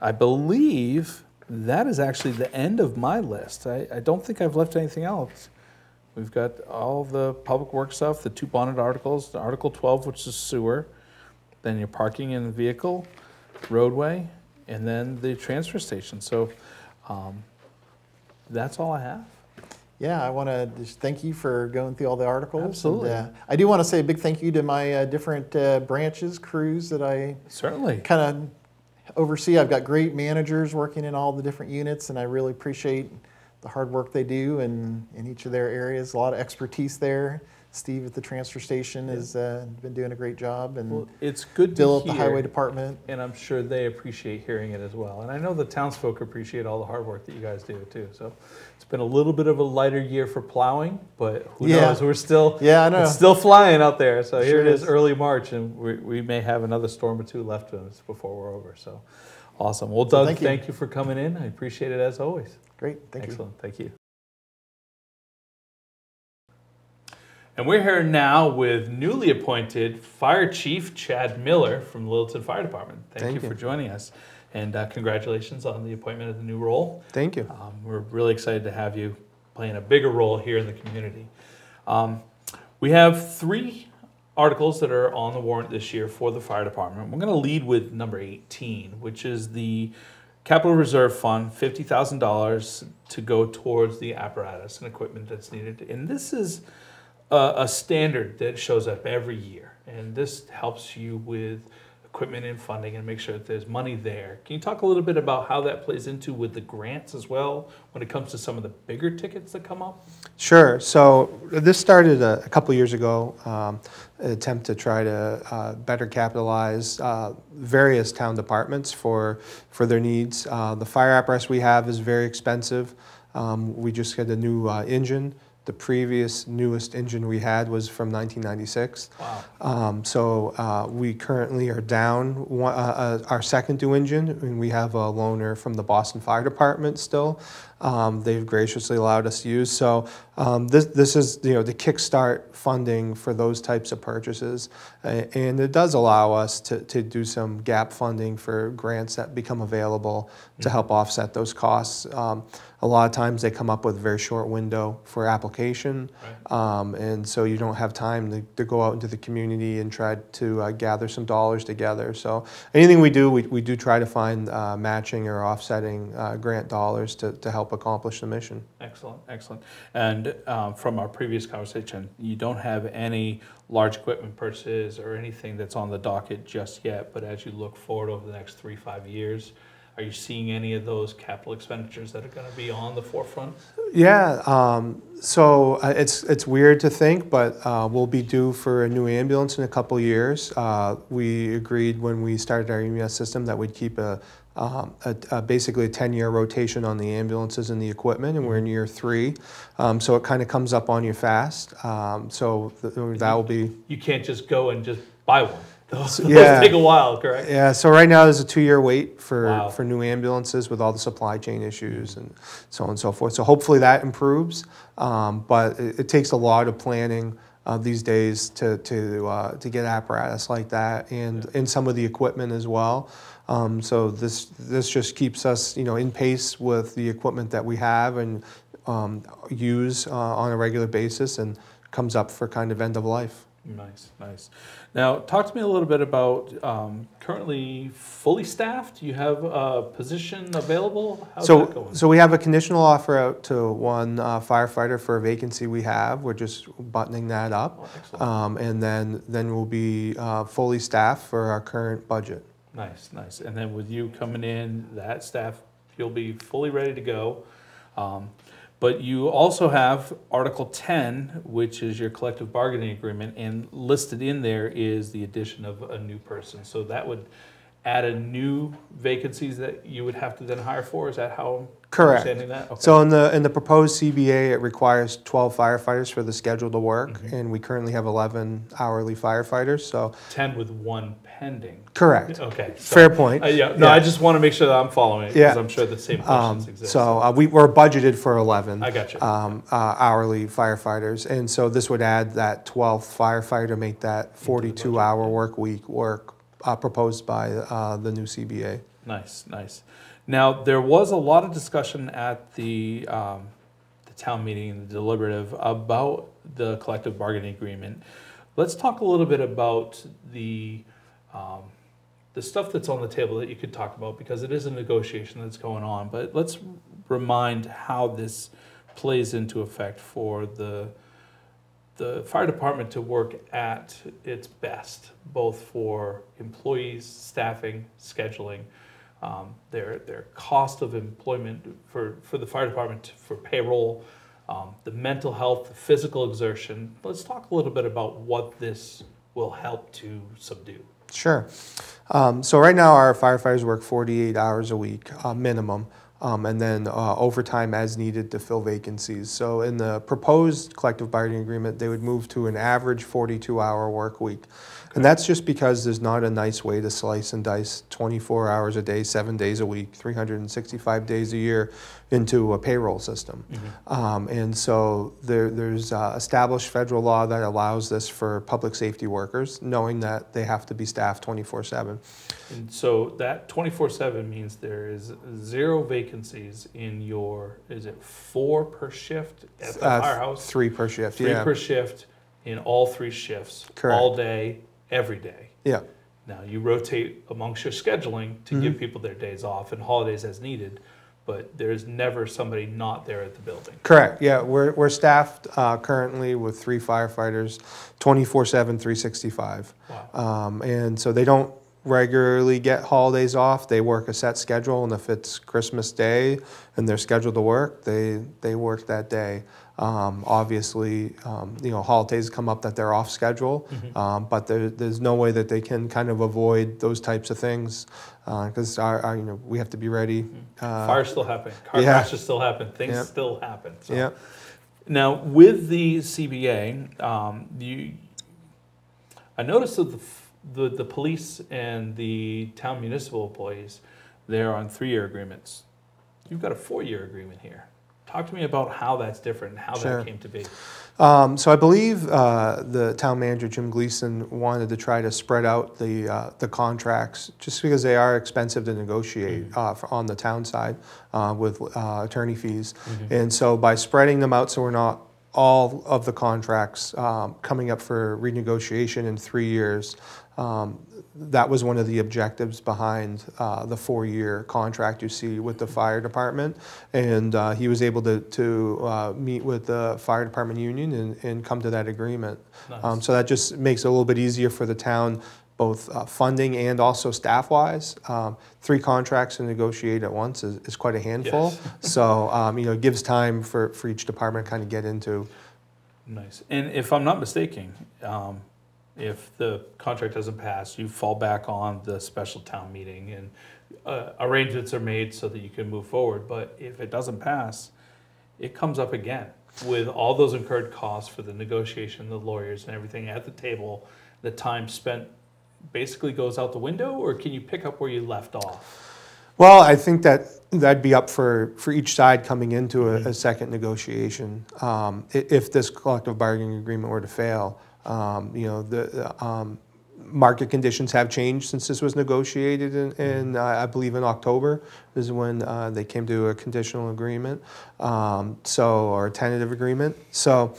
I believe that is actually the end of my list. I don't think I've left anything else. We've got all the public works stuff, the 2 bonded articles, the Article 12, which is sewer, then your parking in the vehicle, roadway, and then the transfer station. So that's all I have. Yeah, I want to just thank you for going through all the articles. Absolutely. And, I do want to say a big thank you to my different branches, crews that I kind of oversee. I've got great managers working in all the different units, and I really appreciate the hard work they do in each of their areas. A lot of expertise there. Steve at the transfer station has been doing a great job, and it's good Bill to at the hear, highway department. And I'm sure they appreciate hearing it as well. And I know the townsfolk appreciate all the hard work that you guys do too. So it's been a little bit of a lighter year for plowing, but who knows? We're still it's still flying out there. So here it is, early March, and we may have another storm or two left of us before we're over. So awesome. Well, Doug, thank you for coming in. I appreciate it as always. Great. Thank you. Excellent. Thank you. And we're here now with newly appointed Fire Chief Chad Miller from the Littleton Fire Department. Thank you for joining us. And congratulations on the appointment of the new role. Thank you. We're really excited to have you playing a bigger role here in the community. We have 3 articles that are on the warrant this year for the fire department. We're going to lead with number 18, which is the Capital Reserve Fund, $50,000 to go towards the apparatus and equipment that's needed. And this is a standard that shows up every year. And this helps you with equipment and funding and make sure that there's money there. Can you talk a little bit about how that plays into with the grants as well when it comes to some of the bigger tickets that come up? Sure. So this started a couple years ago, an attempt to try to better capitalize various town departments for their needs. The fire apparatus we have is very expensive. We just got a new engine. The previous newest engine we had was from 1996. Wow. So we currently are down our second new engine, and we have a loaner from the Boston Fire Department still. They've graciously allowed us to use. So this is the kickstart funding for those types of purchases, and it does allow us to do some gap funding for grants that become available to help offset those costs. A lot of times they come up with a very short window for application, and so you don't have time to go out into the community and try to gather some dollars together. So anything we do, we do try to find matching or offsetting grant dollars to help accomplish the mission. Excellent, excellent. And from our previous conversation, you don't have any large equipment purchases or anything that's on the docket just yet, but as you look forward over the next 3-5 years, are you seeing any of those capital expenditures that are going to be on the forefront? Yeah, so it's weird to think, but we'll be due for a new ambulance in a couple years. We agreed when we started our EMS system that we'd keep a basically a 10-year rotation on the ambulances and the equipment, and we're in year 3. So it kind of comes up on you fast. That will be... You can't just go and just buy one. Those Yeah. take a while, correct? Yeah, so right now there's a 2-year wait Wow. for new ambulances with all the supply chain issues and so on and so forth. So hopefully that improves, but it takes a lot of planning these days to get apparatus like that and some of the equipment as well. So this just keeps us, in pace with the equipment that we have and use on a regular basis, and comes up for kind of end of life. Nice, nice. Now, talk to me a little bit about currently fully staffed. You have a position available? How's that going? So we have a conditional offer out to one firefighter for a vacancy we have. We're just buttoning that up. Oh, excellent. And then we'll be fully staffed for our current budget. Nice, nice. And then with you coming in, that staff, you'll be fully ready to go. But you also have Article 10, which is your collective bargaining agreement, and listed in there is the addition of a new person. So that would add a new vacancies that you would have to then hire for? Is that how I'm Correct. understanding that? Okay. So in the proposed CBA, it requires 12 firefighters for the schedule to work, and we currently have 11 hourly firefighters. So 10 with 1 pending. correct. Okay. So, Fair point. I just want to make sure that I'm following it, because Yeah. I'm sure the same questions exist. So we're budgeted for 11 I got you. hourly firefighters, and so this would add that 12th firefighter, make that 42-hour work week proposed by the new CBA. Nice, nice. Now, there was a lot of discussion at the town meeting, the deliberative, about the collective bargaining agreement. Let's talk a little bit about the stuff that's on the table that you could talk about, because it is a negotiation that's going on. But let's remind how this plays into effect for the fire department to work at its best, both for employees, staffing, scheduling, their cost of employment for the fire department for payroll, the mental health, the physical exertion. Let's talk a little bit about what this will help to subdue. Sure. So right now our firefighters work 48 hours a week minimum, and then overtime as needed to fill vacancies. So in the proposed collective bargaining agreement, they would move to an average 42-hour work week. And that's just because there's not a nice way to slice and dice 24 hours a day, 7 days a week, 365 days a year into a payroll system. And so there's established federal law that allows this for public safety workers, knowing that they have to be staffed 24/7. And so that 24/7 means there is 0 vacancies in your, is it 4 per shift at the firehouse? 3 per shift, 3 yeah. per shift in all 3 shifts, Correct. all day, every day. Yeah. Now, you rotate amongst your scheduling to give people their days off and holidays as needed, but there's never somebody not there at the building. Correct, yeah. We're staffed currently with 3 firefighters, 24/7, 365. Wow. And so they don't regularly get holidays off. They work a set schedule, and if it's Christmas Day and they're scheduled to work, they work that day. Obviously, holidays come up that they're off schedule, but there's no way that they can kind of avoid those types of things, because we have to be ready. Fires still happen, car yeah. crashes still happen, things Yep. still happen. So. Yep. Now, with the CBA, I noticed that the police and the town municipal employees, they're on 3-year agreements. You've got a 4-year agreement here. Talk to me about how that's different and how Sure. that came to be. So I believe the town manager, Jim Gleason, wanted to try to spread out the contracts, just because they are expensive to negotiate on the town side with attorney fees. And so by spreading them out, so we're not all of the contracts coming up for renegotiation in 3 years, that was one of the objectives behind the 4-year contract you see with the fire department. And he was able to meet with the fire department union and come to that agreement. Nice. So that just makes it a little bit easier for the town, both funding and also staff-wise. 3 contracts to negotiate at once is quite a handful. Yes. So it gives time for each department to kind of get into. Nice. And if I'm not mistaken, if the contract doesn't pass, you fall back on the special town meeting, and arrangements are made so that you can move forward. But if it doesn't pass, it comes up again with all those incurred costs for the negotiation, the lawyers and everything at the table. The time spent basically goes out the window, or can you pick up where you left off? Well, I think that'd be up for each side coming into a second negotiation. If this collective bargaining agreement were to fail, the market conditions have changed since this was negotiated in I believe in October is when they came to a conditional agreement, or a tentative agreement. So,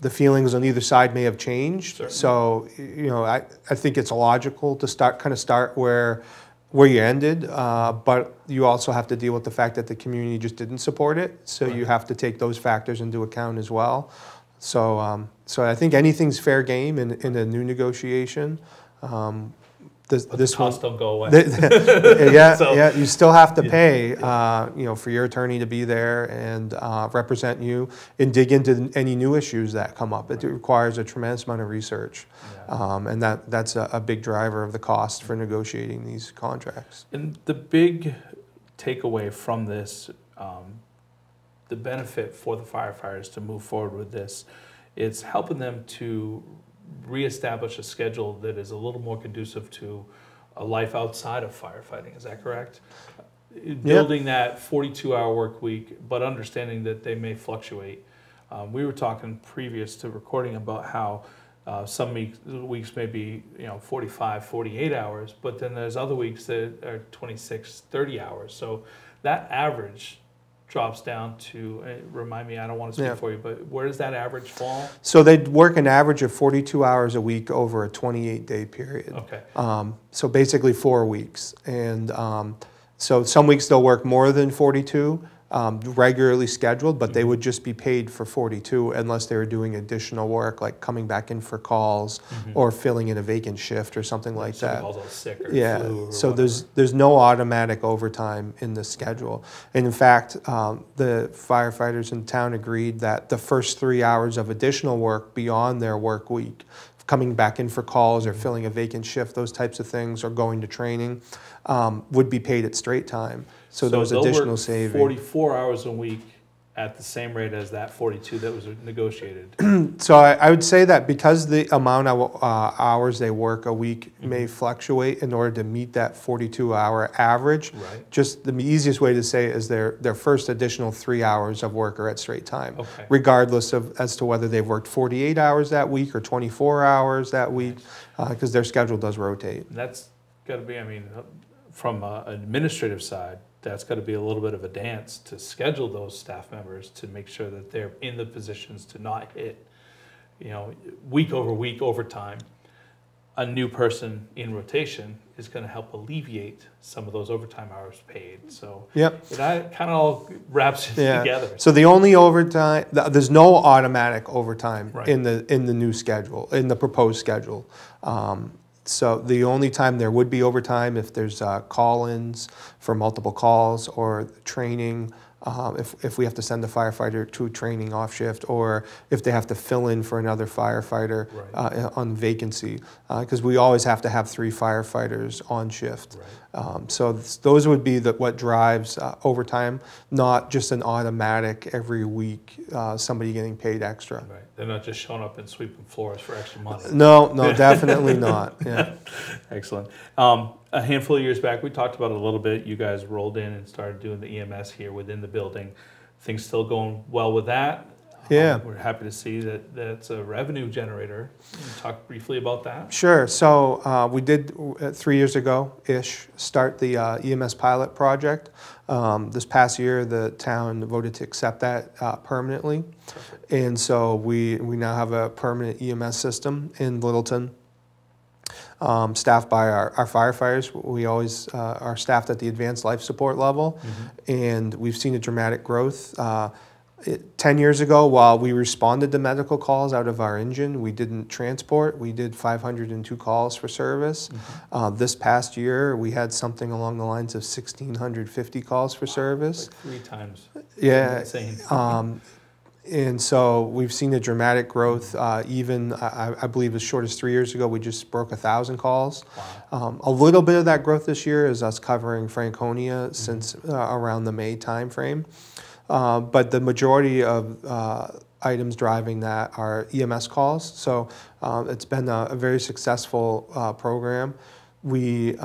the feelings on either side may have changed. Certainly. So, I think it's logical to start where you ended, but you also have to deal with the fact that the community just didn't support it. So you have to take those factors into account as well. So, so I think anything's fair game in a new negotiation. This costs don't go away. Yeah, you still have to pay, for your attorney to be there and represent you and dig into any new issues that come up. It requires a tremendous amount of research, and that's a big driver of the cost for negotiating these contracts. And the big takeaway from this, the benefit for the firefighters to move forward with this, it's helping them to reestablish a schedule that is a little more conducive to a life outside of firefighting. Is that correct? Building that 42-hour work week, but understanding that they may fluctuate. We were talking previous to recording about how some weeks may be 45, 48 hours, but then there's other weeks that are 26, 30 hours. So that average drops down to, remind me, I don't want to speak for you, but where does that average fall? So they'd work an average of 42 hours a week over a 28-day period. Okay. So basically 4 weeks. And so some weeks they'll work more than 42, regularly scheduled, but they would just be paid for 42 unless they were doing additional work, like coming back in for calls or filling in a vacant shift or something like that. Calls out sick or flu or so whatever. there's no automatic overtime in the schedule. And in fact, the firefighters in town agreed that the first 3 hours of additional work beyond their work week, coming back in for calls or filling a vacant shift, those types of things, or going to training, would be paid at straight time. So those additional savings. 44 hours a week at the same rate as that 42 that was negotiated. So I would say that because the amount of hours they work a week may fluctuate in order to meet that 42-hour average, just the easiest way to say it is their first additional 3 hours of work are at straight time, regardless of as to whether they've worked 48 hours that week or 24 hours that week, because their schedule does rotate. That's got to be, from an administrative side, that's got to be a little bit of a dance to schedule those staff members to make sure that they're in the positions to not hit, week over week overtime. A new person in rotation is going to help alleviate some of those overtime hours paid. So that kind of all wraps it together. So the only overtime, there's no automatic overtime in the new schedule, in the proposed schedule. So the only time there would be overtime if there's call-ins for multiple calls or training, if we have to send a firefighter to training off shift, or if they have to fill in for another firefighter on vacancy, because we always have to have 3 firefighters on shift. So those would be what drives overtime, not just an automatic every week somebody getting paid extra. They're not just showing up and sweeping floors for extra money. No, definitely not. Excellent. A handful of years back, we talked about it a little bit. You guys rolled in and started doing the EMS here within the building. Things still going well with that? We're happy to see that that's a revenue generator. Can you talk briefly about that? Sure. So we did 3 years ago-ish start the EMS pilot project. This past year, the town voted to accept that permanently. And so we now have a permanent EMS system in Littleton, staffed by our firefighters. We always are staffed at the advanced life support level, and we've seen a dramatic growth. 10 years ago, while we responded to medical calls out of our engine, we didn't transport. We did 502 calls for service. This past year, we had something along the lines of 1,650 calls for service. Like 3 times. Yeah. Insane. And so we've seen a dramatic growth. Even I believe as short as 3 years ago, we just broke 1,000 calls. Wow. A little bit of that growth this year is us covering Franconia since around the May timeframe. But the majority of items driving that are EMS calls. So it's been a very successful program. We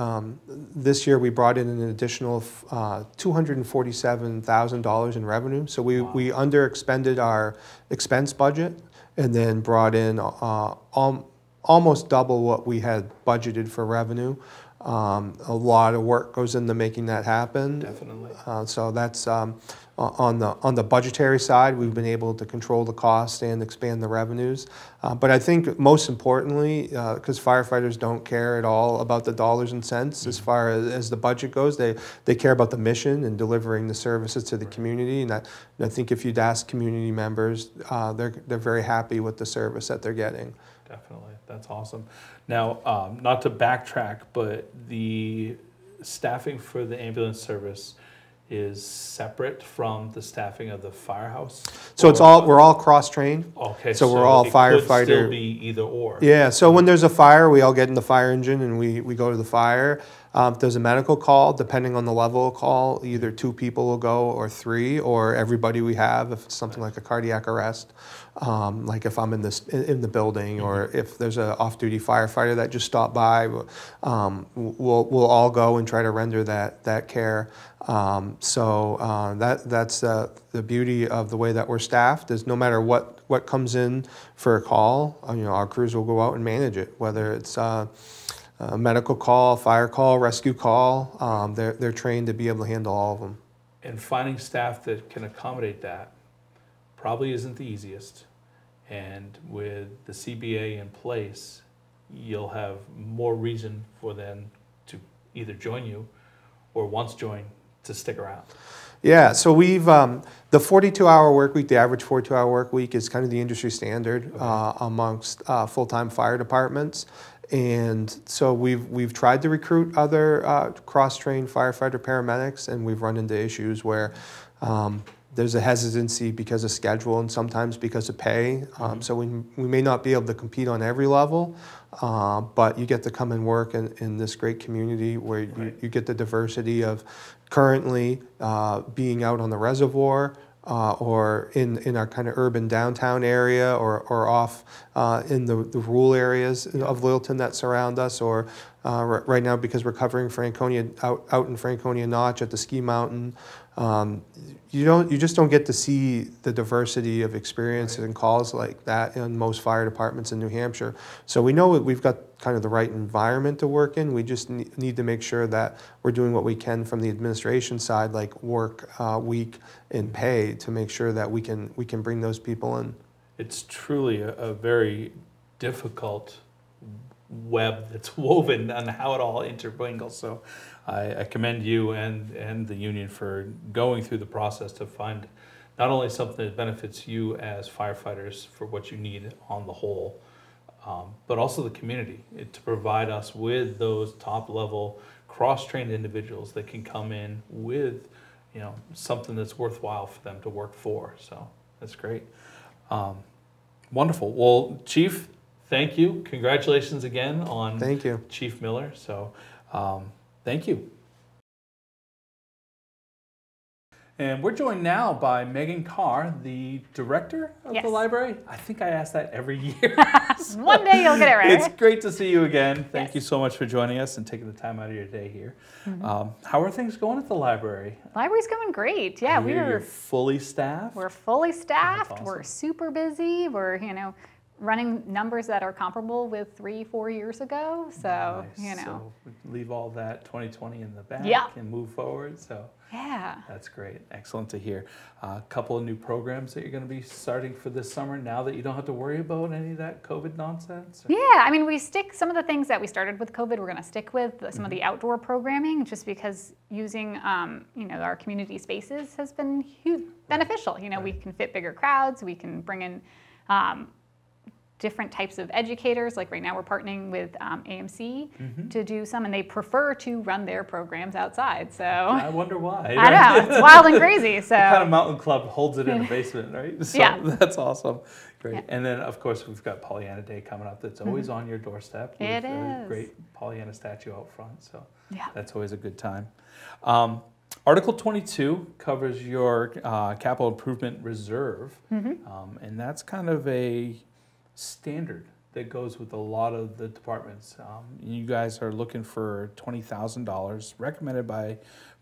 this year we brought in an additional $247,000 in revenue. So we underexpended our expense budget and then brought in almost double what we had budgeted for revenue. A lot of work goes into making that happen. Definitely. So that's on the budgetary side, we've been able to control the cost and expand the revenues. But I think most importantly, because firefighters don't care at all about the dollars and cents as far as the budget goes, they care about the mission and delivering the services to the community. And I think if you'd ask community members, they're very happy with the service that they're getting. Definitely. That's awesome. Now, not to backtrack, but the staffing for the ambulance service is separate from the staffing of the firehouse? So we're all cross-trained. Okay. So we're all firefighter. It could still be either or. Yeah. So when there's a fire, we all get in the fire engine and we go to the fire. If there's a medical call, depending on the level of call, either 2 people will go or 3, or everybody we have. If it's something like a cardiac arrest, like if I'm in the building, or if there's an off-duty firefighter that just stopped by, we'll all go and try to render that care. So that's the beauty of the way that we're staffed, is no matter what comes in for a call, our crews will go out and manage it, whether it's a medical call, fire call, rescue call. They're trained to be able to handle all of them. And finding staff that can accommodate that probably isn't the easiest. And with the CBA in place, you'll have more reason for them to either join you or once joined to stick around. Yeah, so we've, the 42-hour work week, the average 42-hour work week is kind of the industry standard amongst full-time fire departments. And so we've tried to recruit other cross-trained firefighter paramedics, and we've run into issues where there's a hesitancy because of schedule and sometimes because of pay. So we may not be able to compete on every level, but you get to come and work in this great community where you get the diversity of currently being out on the reservoir, or in our kind of urban downtown area, or off in the rural areas of Littleton that surround us, or right now because we're covering Franconia, out in Franconia Notch at the ski mountain. You just don't get to see the diversity of experiences and calls like that in most fire departments in New Hampshire. So we know that we've got kind of the right environment to work in. We just need to make sure that we're doing what we can from the administration side, like work week and pay, to make sure that we can bring those people in. It's truly a very difficult web that's woven on how it all intermingles. So I commend you and the union for going through the process to find not only something that benefits you as firefighters for what you need on the whole, but also the community, to provide us with those top-level cross-trained individuals that can come in with something that's worthwhile for them to work for. So that's great. Wonderful. Well, Chief, thank you. Congratulations again on Chief Miller. So thank you. And we're joined now by Megan Carr, the director of the library. I think I ask that every year. So one day you'll get it right. It's great to see you again. Thank you so much for joining us and taking the time out of your day here. How are things going at the library? Library's going great. Yeah, we're fully staffed. We're fully staffed. Awesome. We're super busy. We're running numbers that are comparable with 3-4 years ago. So So leave all that 2020 in the back and move forward. So that's great. Excellent to hear. A couple of new programs that you're going to be starting for this summer now that you don't have to worry about any of that COVID nonsense. Yeah, I mean, we stick some of the things that we started with COVID. We're going to stick with some of the outdoor programming, just because using our community spaces has been beneficial. We can fit bigger crowds. We can bring in different types of educators. Like right now we're partnering with AMC to do some, and they prefer to run their programs outside. So I wonder why. I know, it's wild and crazy. So what kind of mountain club holds it in a basement, right? So yeah. That's awesome. Great. Yeah. And then, of course, we've got Pollyanna Day coming up. That's always on your doorstep. It with a is. great Pollyanna statue out front. So Yeah. that's always a good time. Article 22 covers your capital improvement reserve. And that's kind of a standard that goes with a lot of the departments. You guys are looking for $20,000 recommended by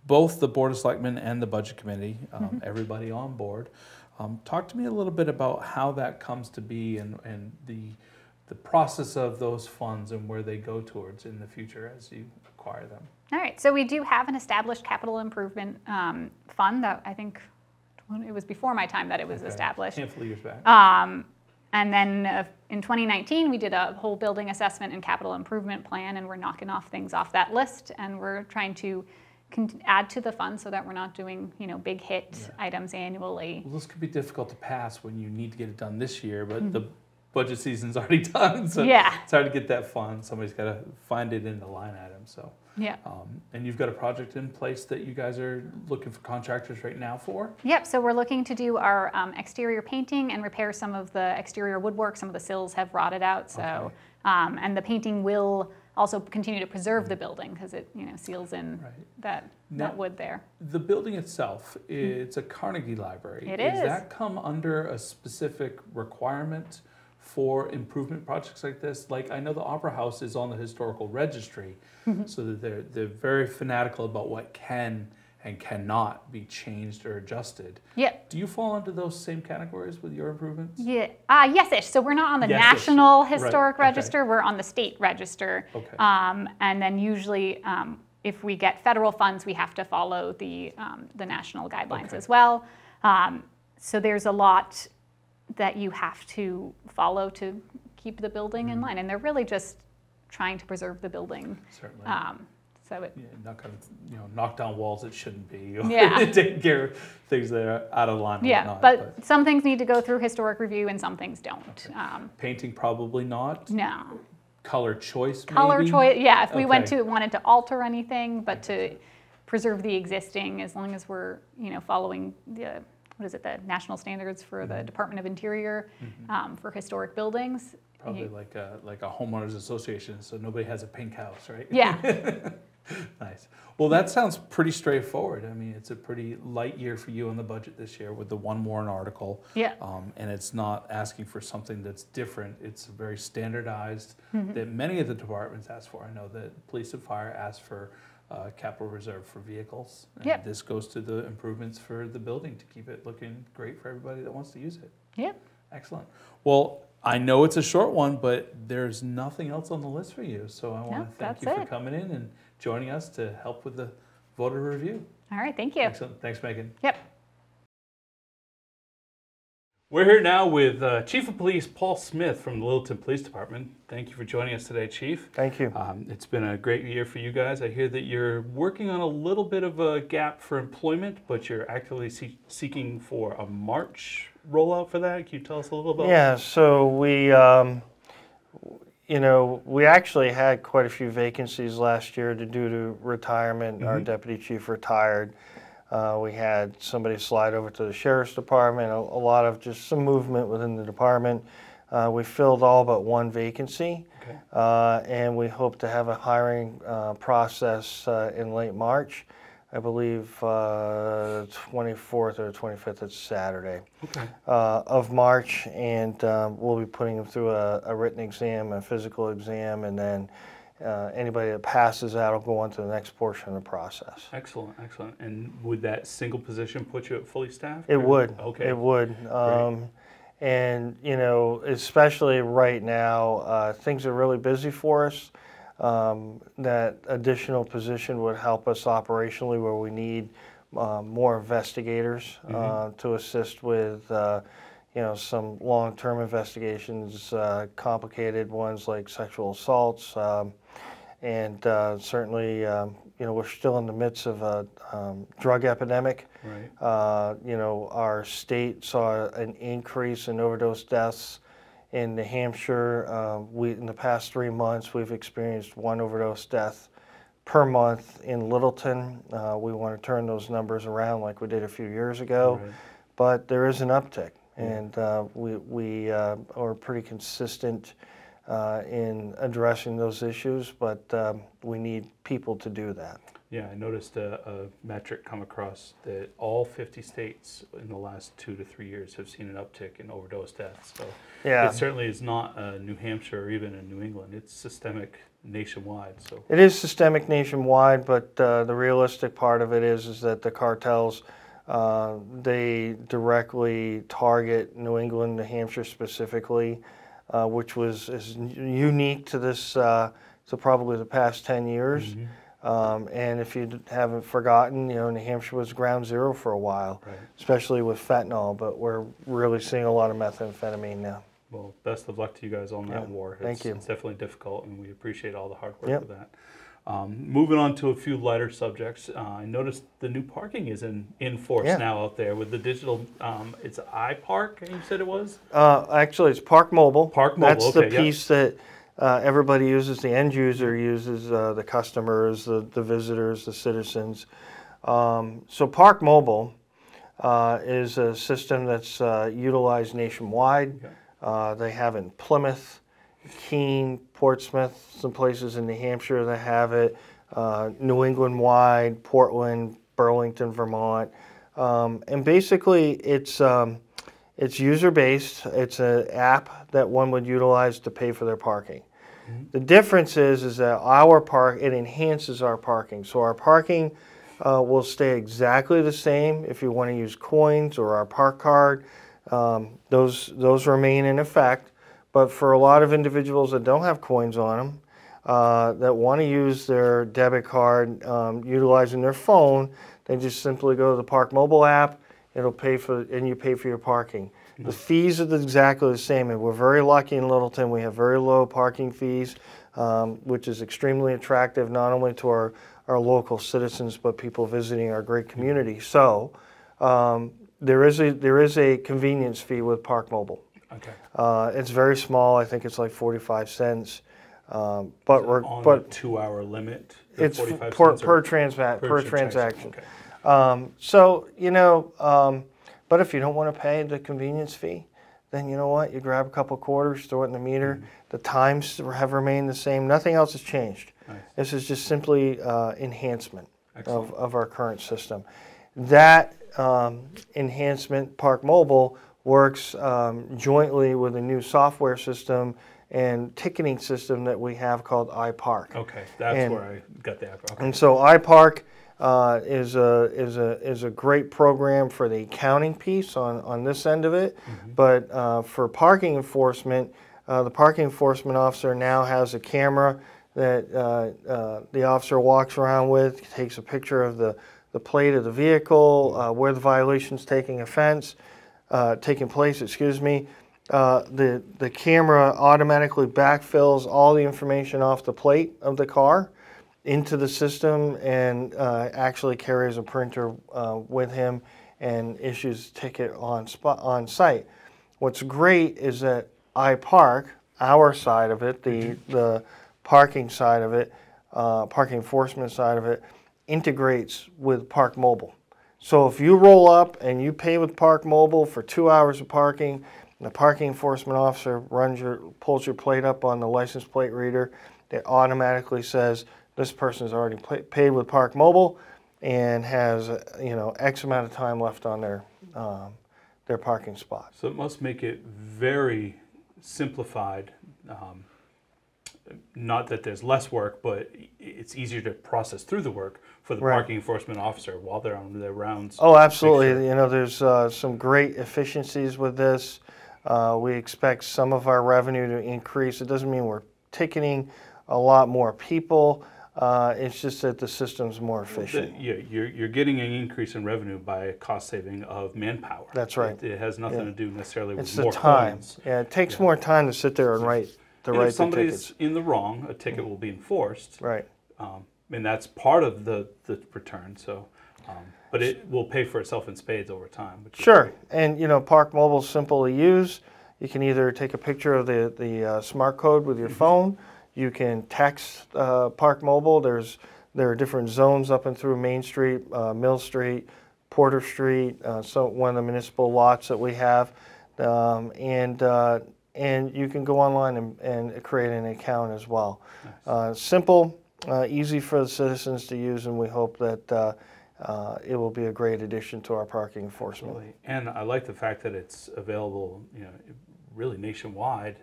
both the Board of Selectmen and the Budget Committee, everybody on board. Talk to me a little bit about how that comes to be and the process of those funds and where they go towards in the future as you acquire them. All right, so we do have an established capital improvement fund that I think it was before my time that it was established. A handful of years back. And then in 2019, we did a whole building assessment and capital improvement plan, and we're knocking off things off that list, and we're trying to add to the fund so that we're not doing, big hit items annually. Well, this could be difficult to pass when you need to get it done this year, but the budget season's already done, so it's hard to get that fund. Somebody's got to find it in the line item. So yeah. And you've got a project in place that you guys are looking for contractors right now for? Yep, so we're looking to do our exterior painting and repair some of the exterior woodwork. Some of the sills have rotted out, so and the painting will also continue to preserve the building because it seals in that wood there. The building itself, it's a Carnegie Library. It is. Does that come under a specific requirement for improvement projects like this? Like, I know the Opera House is on the historical registry, so that they're very fanatical about what can and cannot be changed or adjusted. Yep. Do you fall into those same categories with your improvements? Yeah. Yes-ish. So we're not on the National Historic Register. We're on the state register. Okay. And then usually, if we get federal funds, we have to follow the national guidelines as well. So there's a lot that you have to follow to keep the building in line, and they're really just trying to preserve the building. Certainly. So it, not going to knock down walls that shouldn't be. Yeah. Take care of things that are out of line. Yeah, whatnot, but some things need to go through historic review and some things don't. Okay. Painting probably not. No. Color choice. Color maybe? choice. Yeah, if we wanted to alter anything, but to preserve the existing, as long as we're following the the national standards for the Department of Interior for historic buildings. Probably like a homeowners association, so nobody has a pink house, right? Yeah. Nice. Well, that sounds pretty straightforward. I mean, it's a pretty light year for you on the budget this year with the one warrant article. Yeah. And it's not asking for something that's different. It's very standardized that many of the departments ask for. I know that police and fire ask for capital reserve for vehicles. And this goes to the improvements for the building to keep it looking great for everybody that wants to use it. Yep. Excellent. Well, I know it's a short one, but there's nothing else on the list for you. So I want to thank you for coming in and joining us to help with the voter review. All right, thank you. Excellent. Thanks, Megan. Yep. We're here now with Chief of Police Paul Smith from the Littleton Police Department. Thank you for joining us today, Chief. Thank you. It's been a great year for you guys. I hear that you're working on a little bit of a gap for employment, but you're actively seeking for a March rollout for that. Can you tell us a little about that? Yeah, so we actually had quite a few vacancies last year due to retirement. Our deputy chief retired. We had somebody slide over to the sheriff's department, a lot of just some movement within the department. We filled all but one vacancy, and we hope to have a hiring process in late March. I believe 24th or 25th, it's Saturday of March, and we'll be putting them through a written exam, a physical exam, and then anybody that passes that will go on to the next portion of the process. Excellent, excellent. And would that single position put you at fully staffed? It would. Okay. It would. And especially right now, things are really busy for us. That additional position would help us operationally where we need more investigators to assist with some long-term investigations, complicated ones like sexual assaults, and certainly we're still in the midst of a drug epidemic. Right. Our state saw an increase in overdose deaths In New Hampshire, in the past 3 months, we've experienced 1 overdose death per month in Littleton. We want to turn those numbers around like we did a few years ago, Right. but there is an uptick, and we are pretty consistent in addressing those issues, but we need people to do that. Yeah, I noticed a metric come across that all 50 states in the last 2 to 3 years have seen an uptick in overdose deaths. So Yeah. it certainly is not New Hampshire or even in New England. It's systemic nationwide. So It is systemic nationwide, but the realistic part of it is that the cartels, they directly target New England, New Hampshire specifically, which is unique to this, to probably the past 10 years. And if you haven't forgotten, you know, New Hampshire was ground zero for a while, Right. especially with fentanyl, but we're really seeing a lot of methamphetamine now. well, best of luck to you guys on that war. Thank you. It's definitely difficult, and we appreciate all the hard work Yep. of that. Moving on to a few lighter subjects, I noticed the new parking is in force Yeah. now out there with the digital. It's iPark, you said it was? Actually, it's Park Mobile. Park Mobile, That's okay, the yeah. piece that everybody uses, the end user uses, the customers, the visitors, the citizens. So Park Mobile is a system that's utilized nationwide. They have in Plymouth, Keene, Portsmouth, some places in New Hampshire that have it, New England-wide, Portland, Burlington, Vermont. And basically, it's user-based. It's an app that one would utilize to pay for their parking. The difference is that it enhances our parking. So our parking will stay exactly the same if you want to use coins or our park card. Those remain in effect. But for a lot of individuals that don't have coins on them, that want to use their debit card utilizing their phone, they just simply go to the Park Mobile app. It'll pay for, and you pay for your parking. The fees are exactly the same, and we're very lucky in Littleton. We have very low parking fees, which is extremely attractive not only to our local citizens but people visiting our great community. So there is a convenience fee with Park Mobile. Okay. It's very small. I think it's like 45 cents. But On a 2-hour limit? the it's 45 per cents or transaction. Okay. So, you know, but if you don't want to pay the convenience fee, then you know what? You grab a couple quarters, throw it in the meter. The times have remained the same. Nothing else has changed. Nice. This is just simply enhancement Excellent. of our current system. That enhancement, Park Mobile, works jointly with a new software system and ticketing system that we have called iPark. Okay, that's where I got the app. Okay. And so iPark is a great program for the accounting piece on this end of it, but for parking enforcement, the parking enforcement officer now has a camera that the officer walks around with, takes a picture of the plate of the vehicle, where the violation's taking place, excuse me. The camera automatically backfills all the information off the plate of the car into the system and actually carries a printer with him and issues a ticket on site. What's great is that iPark, our side of it, the parking side of it, parking enforcement side of it, integrates with Park Mobile. So if you roll up and you pay with Park Mobile for 2 hours of parking, and the parking enforcement officer pulls your plate up on the license plate reader, it automatically says this person has already paid with Park Mobile and has X amount of time left on their parking spot. So it must make it very simplified. Not that there's less work, but it's easier to process through the work for the parking enforcement officer while they're on their rounds. Oh, absolutely. You know, there's some great efficiencies with this. We expect some of our revenue to increase. It doesn't mean we're ticketing a lot more people. It's just that the system's more efficient. Yeah, you're getting an increase in revenue by a cost saving of manpower. That's right. It has nothing to do necessarily with It's more the time. coins. Yeah, it takes more time to sit there and write the And if tickets. somebody's in the wrong, a ticket will be enforced. Right. And that's part of the return. So, but it will pay for itself in spades over time. Which is Sure. great. And, you know, Park Mobile's simple to use. You can either take a picture of the smart code with your phone. You can text Park Mobile. There are different zones up and through Main Street, Mill Street, Porter Street, so one of the municipal lots that we have, and you can go online and create an account as well. Nice. Simple, easy for the citizens to use, and we hope that it will be a great addition to our parking enforcement. Absolutely. And I like the fact that it's available, really nationwide.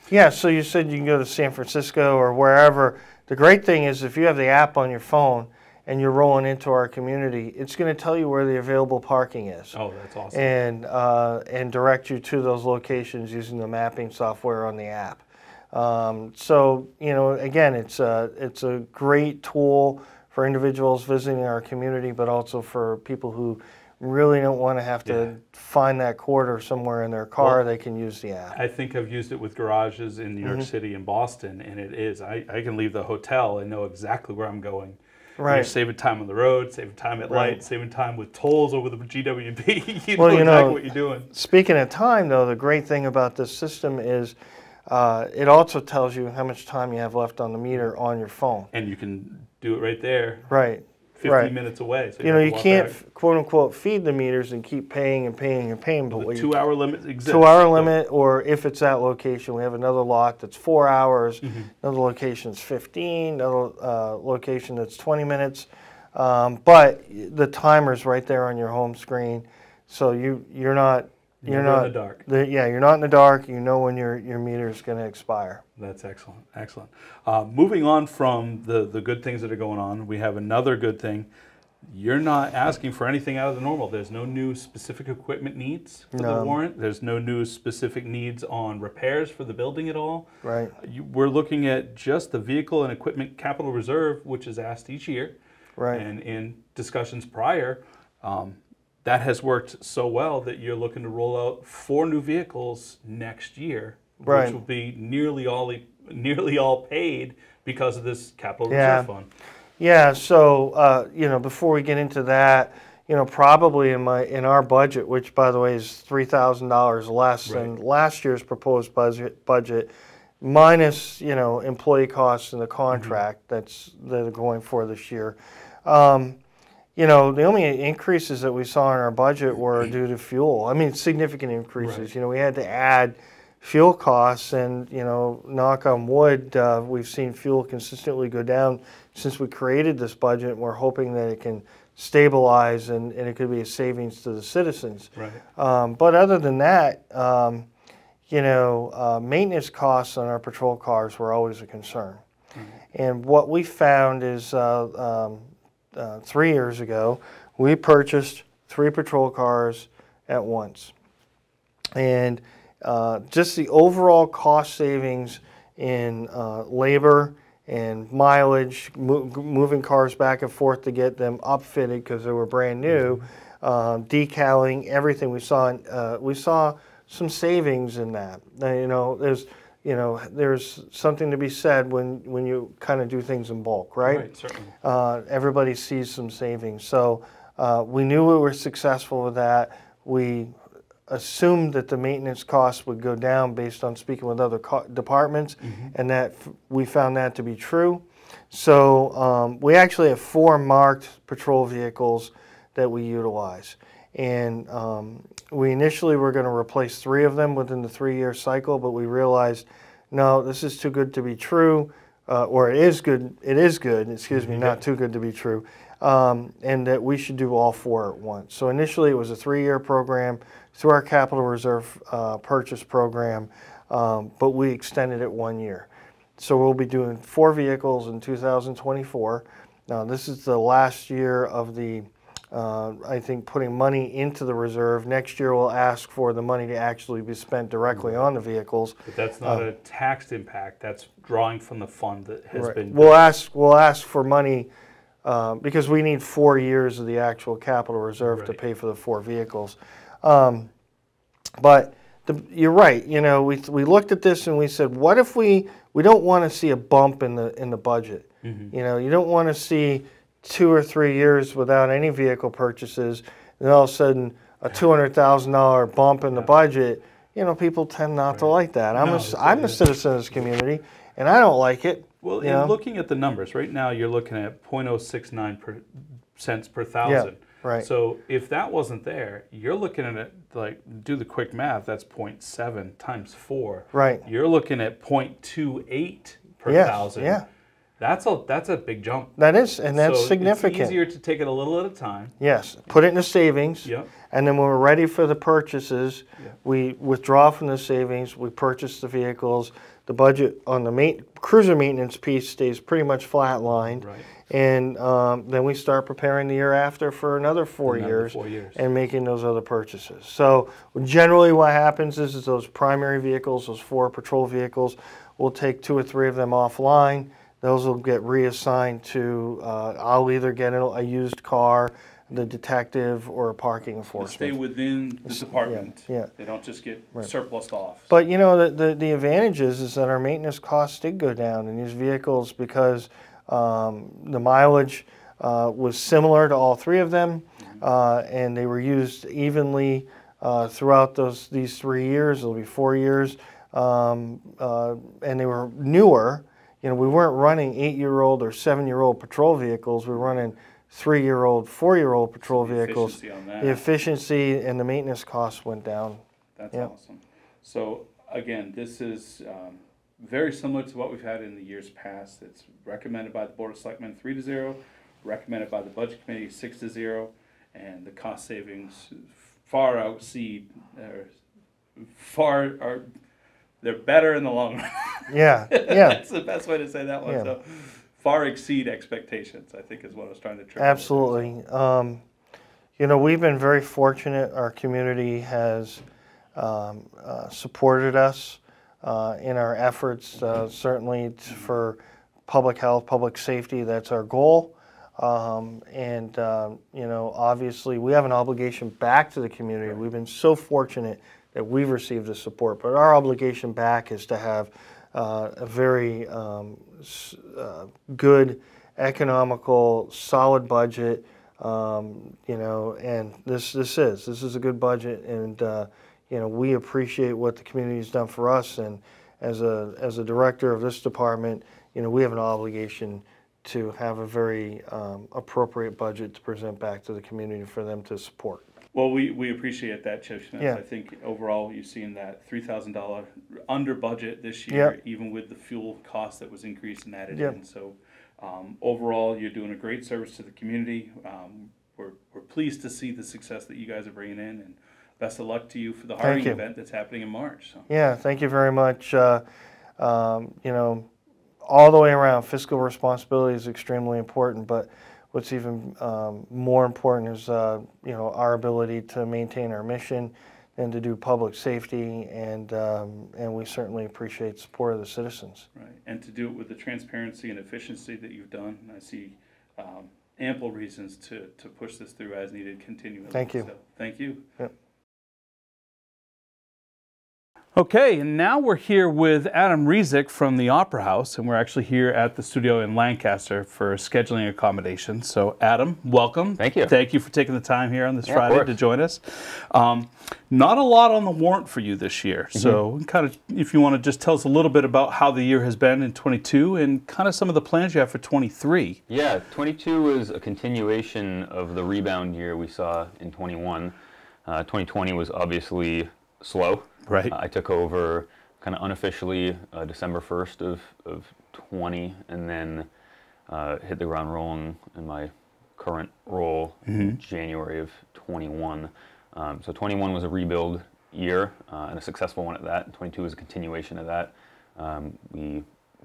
Yeah, so you said you can go to San Francisco or wherever. The great thing is if you have the app on your phone and you're rolling into our community, it's going to tell you where the available parking is. Oh, that's awesome. And direct you to those locations using the mapping software on the app. So, again, it's a great tool for individuals visiting our community, but also for people who really don't want to have to find that quarter somewhere in their car. Well, they can use the app. I think I've used it with garages in New York City and Boston, and it is. I can leave the hotel and know exactly where I'm going. Right. You're saving time on the road, saving time at light, saving time with tolls over the GWB. you know exactly what you're doing. Speaking of time, though, the great thing about this system is it also tells you how much time you have left on the meter on your phone. And you can do it right there. Right. 50 minutes away. So you can't, quote unquote, feed the meters and keep paying and paying and paying. But the 2 hour limit exists. 2 hour limit, or if it's that location, we have another lot that's 4 hours, another location is 15, another location that's 20 minutes. But the timer's right there on your home screen, so you're not in the dark. You're not in the dark. You know when your meter is going to expire. That's excellent. Excellent. Moving on from the good things that are going on, we have another good thing. You're not asking for anything out of the normal. There's no new specific equipment needs for the warrant. There's no new specific needs on repairs for the building at all. Right. We're looking at just the vehicle and equipment capital reserve, which is asked each year. Right. And in discussions prior, that has worked so well that you're looking to roll out 4 new vehicles next year, which will be nearly all paid because of this capital reserve fund. Yeah. So before we get into that, probably in our budget, which by the way is $3,000 less than last year's proposed budget, minus employee costs and the contract that they're going for this year. The only increases that we saw in our budget were due to fuel. I mean, significant increases. Right. We had to add fuel costs, and knock on wood, we've seen fuel consistently go down since we created this budget. We're hoping that it can stabilize and it could be a savings to the citizens. Right. But other than that, maintenance costs on our patrol cars were always a concern. And what we found is 3 years ago, we purchased 3 patrol cars at once. And just the overall cost savings in labor and mileage, moving cars back and forth to get them upfitted because they were brand new, decaling, everything, we saw some savings in that. There's something to be said when you kind of do things in bulk, right? Right, certainly. Everybody sees some savings. So we knew we were successful with that. We assumed that the maintenance costs would go down based on speaking with other departments, and that we found that to be true. So we actually have 4 marked patrol vehicles that we utilize. And we initially were going to replace 3 of them within the 3-year cycle, but we realized, no, this is too good to be true, or it is good, excuse me, not too good to be true, and that we should do all 4 at once. So initially it was a 3-year program through our capital reserve purchase program, but we extended it 1 year. So we'll be doing 4 vehicles in 2024. Now this is the last year of the I think putting money into the reserve. Next year we'll ask for the money to actually be spent directly on the vehicles. But that's not a taxed impact. That's drawing from the fund that has been. We'll ask for money because we need 4 years of the actual capital reserve to pay for the 4 vehicles. But you're right. We looked at this and we said, what if we don't want to see a bump in the budget? You don't want to see 2 or 3 years without any vehicle purchases, and all of a sudden a $200,000 bump in the budget. you know, people tend not to like that. No, I'm a citizen of this community, and I don't like it. Well, you in know? looking at the numbers, right now you're looking at 0.069 cents per thousand. Right. So if that wasn't there, you're looking at it, like, do the quick math, that's 0.7 times 4. Right. You're looking at 0.28 per Yes, thousand. yeah. That's a big jump. That is, and that's So significant. It's easier to take it a little at a time. Yes, put it in the savings. Yep. And then when we're ready for the purchases, Yep. we withdraw from the savings, we purchase the vehicles. The budget on the cruiser maintenance piece stays pretty much flatlined. Right. And then we start preparing the year after for another 4 years, 4 years. and making those other purchases. So generally what happens is those primary vehicles, those 4 patrol vehicles, we'll take 2 or 3 of them offline. Those will get reassigned to, I'll either get a used car, the detective, or a parking enforcement. Stay within the department. Yeah. They don't just get surplused off. But you know, the advantage is that our maintenance costs did go down in these vehicles because the mileage was similar to all 3 of them, and they were used evenly throughout these 3 years. It'll be 4 years, and they were newer. You know, we weren't running 8-year-old or 7-year-old patrol vehicles. We were running 3-year-old, 4-year-old patrol vehicles. Efficiency on that. The efficiency and the maintenance costs went down. That's awesome. So again, this is very similar to what we've had in the years past. It's recommended by the Board of Selectmen 3-0, recommended by the Budget Committee 6-0, and the cost savings far exceed, they're better in the long run. Yeah, yeah. That's the best way to say that one. Yeah. So far exceed expectations, I think is what I was trying to trigger. Absolutely. You know, we've been very fortunate. Our community has supported us in our efforts, certainly for public health, public safety. That's our goal. You know, obviously we have an obligation back to the community. We've been so fortunate that we've received the support, but our obligation back is to have a very good, economical, solid budget. You know, and this is a good budget, and you know, we appreciate what the community's done for us. And as a director of this department, you know, we have an obligation to have a very appropriate budget to present back to the community for them to support. Well, we appreciate that, Chief Smith. Yeah. I think overall you've seen that $3,000 under budget this year, Yep. even with the fuel cost that was increased and added Yep. in. So overall, you're doing a great service to the community. We're pleased to see the success that you guys are bringing in, and best of luck to you for the Harding you. event that's happening in March. So. Yeah, thank you very much. You know, all the way around, fiscal responsibility is extremely important, but what's even more important is you know, our ability to maintain our mission and to do public safety, and we certainly appreciate the support of the citizens. Right, and to do it with the transparency and efficiency that you've done. I see ample reasons to push this through as needed continually. Thank you. So, thank you. Yep. Okay, and now we're here with Adam Rezick from the Opera House, and we're actually here at the studio in Lancaster for scheduling accommodations. So, Adam, welcome. Thank you. Thank you for taking the time here on this Yeah, Friday to join us. Not a lot on the warrant for you this year, so kind of, if you want to just tell us a little bit about how the year has been in 22 and kind of some of the plans you have for 23. Yeah, 22 was a continuation of the rebound year we saw in 21. 2020 was obviously slow. Right. I took over kind of unofficially December 1st of 20, and then hit the ground rolling in my current role in January of 21. So 21 was a rebuild year and a successful one at that. And 22 was a continuation of that. We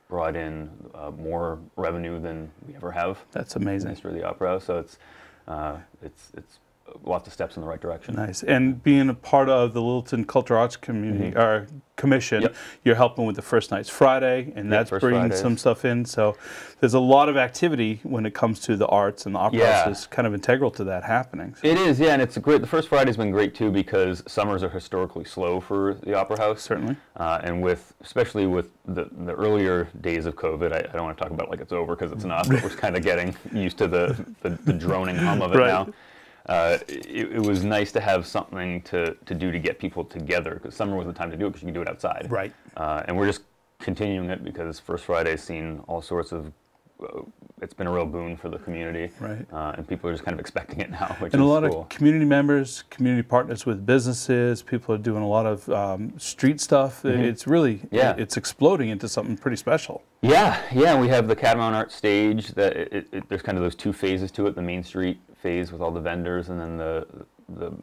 brought in more revenue than we ever have. That's In the amazing. history of the Opera House. So it's lots of steps in the right direction. Nice. And being a part of the Littleton Cultural Arts Community or Commission, Yep. you're helping with the First Night's Friday, and that's First bringing Fridays. some stuff in. So there's a lot of activity when it comes to the arts, and the Opera Yeah. House is kind of integral to that happening. So, It is, yeah, and it's great. The first Friday's been great too because summers are historically slow for the Opera House. certainly. And especially with the earlier days of COVID, I don't want to talk about it like it's over because it's not, but we're kind of getting used to the droning hum of it Right. now. it was nice to have something to do to get people together, because summer was the time to do it because you can do it outside. Right. And we're just continuing it because First Friday's seen all sorts of, it's been a real boon for the community. Right. And people are just kind of expecting it now, which and is a lot cool. of community members, community partners with businesses, people are doing a lot of street stuff. It's really, it's exploding into something pretty special. Yeah, yeah, we have the Catamount Art Stage. That there's kind of those two phases to it, the Main Street phase with all the vendors, and then the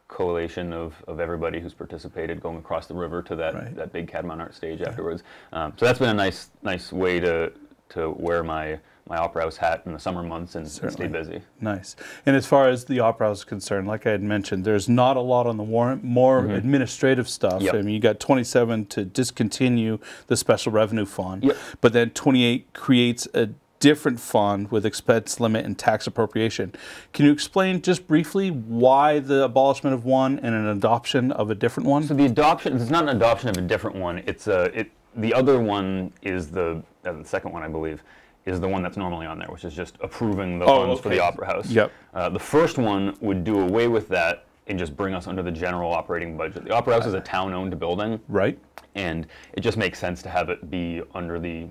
coalition of everybody who's participated going across the river to that big Catamount Art Stage afterwards. So that's been a nice way to wear my Opera House hat in the summer months and stay busy. Nice. And as far as the Opera House is concerned, like I had mentioned, there's not a lot on the warrant, more administrative stuff. Yep. I mean, you got 27 to discontinue the special revenue fund, Yep. but then 28 creates a different fund with expense limit and tax appropriation. Can you explain just briefly why the abolishment of one and an adoption of a different one? So the adoption, it's not an adoption of a different one. It's the other one is the second one, I believe, is the one that's normally on there, which is just approving the funds for the Opera House. Yep. The first one would do away with that and just bring us under the general operating budget. The Opera House is a town-owned building. Right. And it just makes sense to have it be under the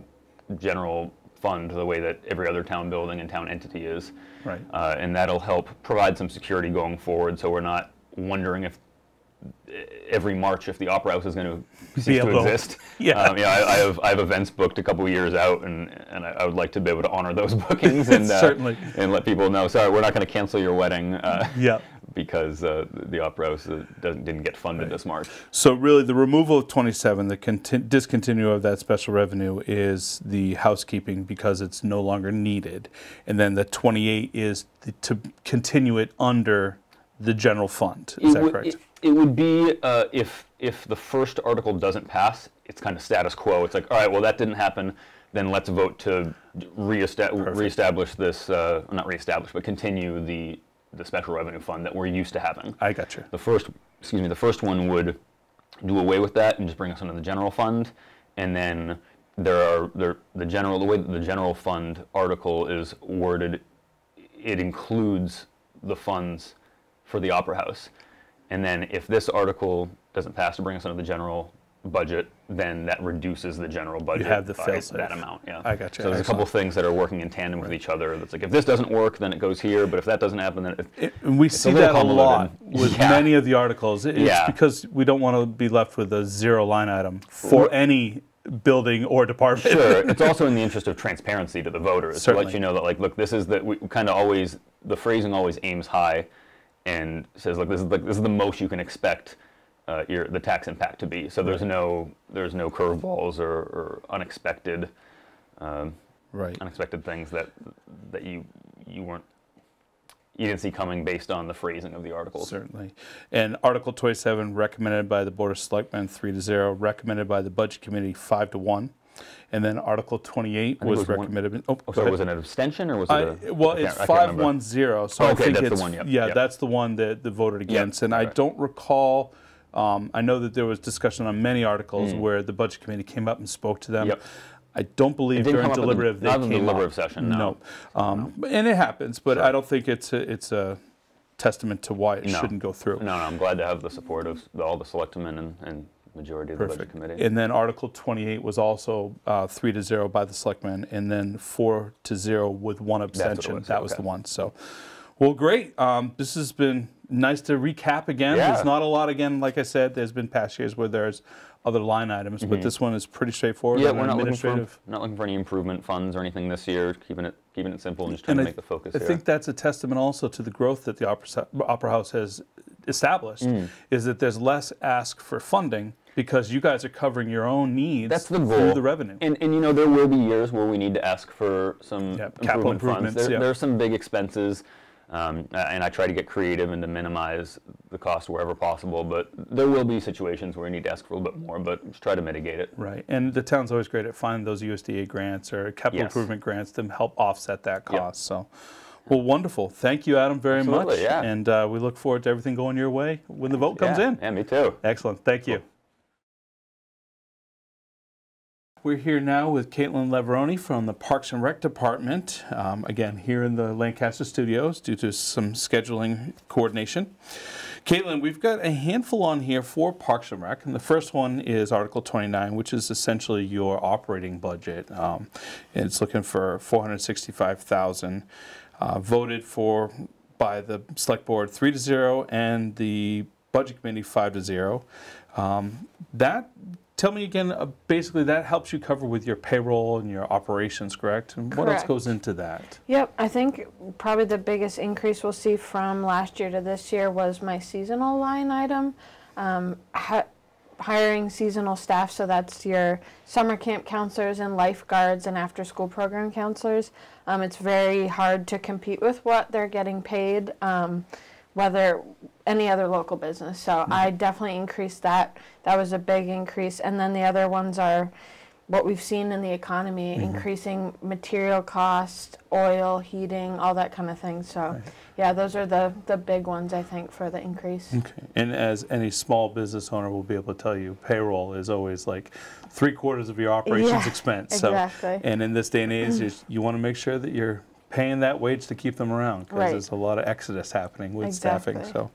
general fund the way that every other town building and town entity is. Right. And that'll help provide some security going forward, so we're not wondering if every March if the Opera House is going to cease to exist. Yeah. I have events booked a couple of years out, and I would like to be able to honor those bookings and certainly, and let people know, sorry, we're not going to cancel your wedding. Yeah. Because the Opera House didn't get funded this March. So really the removal of 27, the discontinue of that special revenue is the housekeeping because it's no longer needed. And then the 28 is to continue it under the general fund. Is that correct? It would be if the first article doesn't pass, it's kind of status quo. It's like, all right, well, that didn't happen. Then let's vote to reestablish this, not reestablish, but continue the special revenue fund that we're used to having. I got you. The first one would do away with that and just bring us under the general fund, and then the way that the general fund article is worded, it includes the funds for the Opera House, and then if this article doesn't pass to bring us under the general budget, then that reduces the general budget by that amount. Yeah, I got you. So there's a couple of things that are working in tandem with each other. That's like, if this doesn't work, then it goes here. But if that doesn't happen, then and we see that a lot with many of the articles. It's because we don't want to be left with a zero line item for any building or department. Sure. It's also in the interest of transparency to the voters to let you know that, like, look, this is we kind of always, the phrasing always aims high and says, look, this is the most you can expect the tax impact to be. So there's no curveballs or unexpected unexpected things that you didn't see coming based on the phrasing of the articles. Certainly. And Article 27 recommended by the Board of Selectmen 3-0, recommended by the Budget Committee 5-1. And then Article 28 was recommended. So was it an abstention or was it well, it's 5-1-0. So I think that's it's the one. Yep. Yeah, that's the one that voted against. And I don't recall. I know that there was discussion on many articles where the Budget Committee came up and spoke to them. Yep. I don't believe during deliberative they came up. Not in the deliberative session, no. And it happens, but I don't think it's a testament to why it shouldn't go through. No, I'm glad to have the support of all the selectmen and majority of the Budget Committee. And then Article 28 was also 3-0 by the selectmen, and then 4-0 with one abstention. That was the one. So, well, great. This has been nice to recap again. Yeah. There's not a lot, again, like I said, there's been past years where there's other line items, but this one is pretty straightforward. Yeah, we're not looking for any improvement funds or anything this year, keeping it simple and just trying to make the focus here. I think that's a testament also to the growth that the Opera House has established, is that there's less ask for funding because you guys are covering your own needs through the revenue. And you know, there will be years where we need to ask for some capital improvement funds. There are some big expenses. And I try to get creative and to minimize the cost wherever possible, but there will be situations where we need to ask for a little bit more, but just try to mitigate it. Right, and the town's always great at finding those USDA grants or capital improvement grants to help offset that cost. So, well, wonderful. Thank you, Adam, very much. Yeah. And we look forward to everything going your way when the vote comes in. Yeah, me too. Excellent. Thank you. We're here now with Caitlin Leveroni from the Parks and Rec Department, again here in the Lancaster studios due to some scheduling coordination. Caitlin, we've got a handful on here for Parks and Rec, and the first one is Article 29, which is essentially your operating budget. It's looking for $465,000, voted for by the Select Board 3-0 and the Budget Committee 5-0. Tell me again, basically that helps you cover with your payroll and your operations, correct? And what else goes into that? Yep, I think probably the biggest increase we'll see from last year to this year was my seasonal line item. Hiring seasonal staff, so that's your summer camp counselors and lifeguards and after school program counselors. It's very hard to compete with what they're getting paid, whether any other local business. So I definitely increased that. That was a big increase. And then the other ones are what we've seen in the economy, increasing material cost, oil, heating, all that kind of thing. So yeah, those are the big ones, I think, for the increase. Okay. And as any small business owner will be able to tell you, payroll is always like 3/4 of your operations expense. Exactly. So, and in this day and age, you want to make sure that you're paying that wage to keep them around, because there's a lot of exodus happening with staffing. So,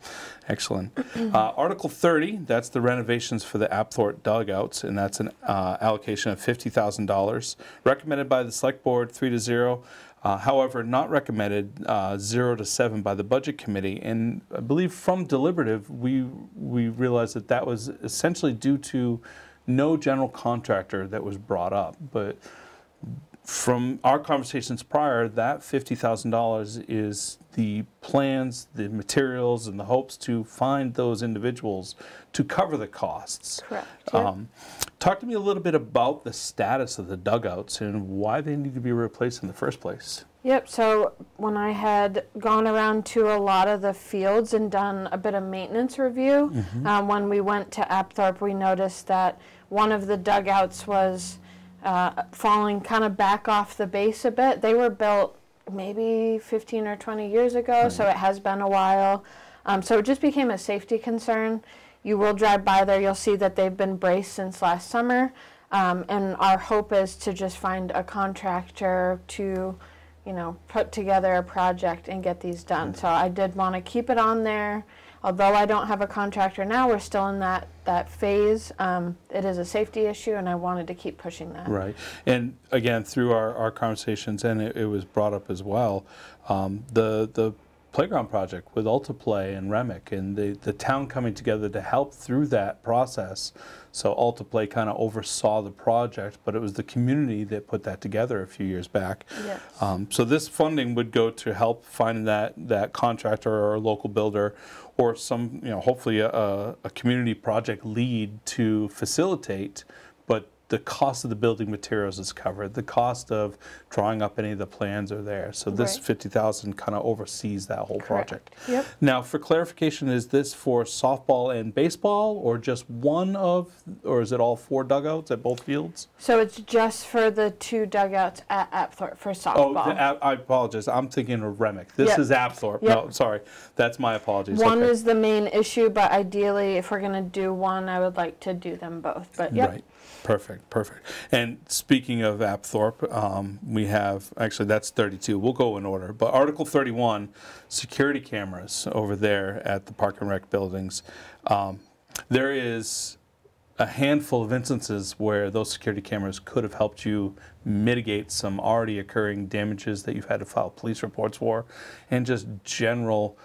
excellent. Article 30, that's the renovations for the Apthorpe dugouts, and that's an allocation of $50,000, recommended by the Select Board 3-0. However, not recommended 0-7 by the Budget Committee, and I believe from deliberative we realized that that was essentially due to no general contractor that was brought up, but from our conversations prior, that $50,000 is the plans, the materials, and the hopes to find those individuals to cover the costs. Correct. Talk to me a little bit about the status of the dugouts and why they need to be replaced in the first place. Yep, so when I had gone around to a lot of the fields and done a bit of maintenance review, when we went to Apthorpe, we noticed that one of the dugouts was falling kind of back off the base a bit. They were built maybe 15 or 20 years ago, so it has been a while. So it just became a safety concern. You will drive by there, you'll see that they've been braced since last summer. And our hope is to just find a contractor to, put together a project and get these done. So I did want to keep it on there. Although I don't have a contractor now, we're still in that phase. It is a safety issue, and I wanted to keep pushing that. Right. And again, through our conversations, and it was brought up as well, the playground project with Ultiplay and Remick, and the town coming together to help through that process. So Ultiplay kind of oversaw the project, but it was the community that put that together a few years back. Yes. So this funding would go to help find that contractor or a local builder, or some, hopefully a community project lead to facilitate, but the cost of the building materials is covered. The cost of drawing up any of the plans are there. So this $50,000 kind of oversees that whole project. Yep. Now, for clarification, is this for softball and baseball, or just one of, or is it all 4 dugouts at both fields? So it's just for the 2 dugouts at Apthorpe for softball. I apologize. I'm thinking of Remick. This is Apthorpe. No, sorry. That's my apologies. One is the main issue, but ideally, if we're going to do one, I would like to do them both. But Right. Perfect, perfect. And speaking of Apthorpe, we have, actually that's 32, we'll go in order, but Article 31, security cameras over there at the Park and Rec buildings. There is a handful of instances where those security cameras could have helped you mitigate some already occurring damages that you've had to file police reports for, and just general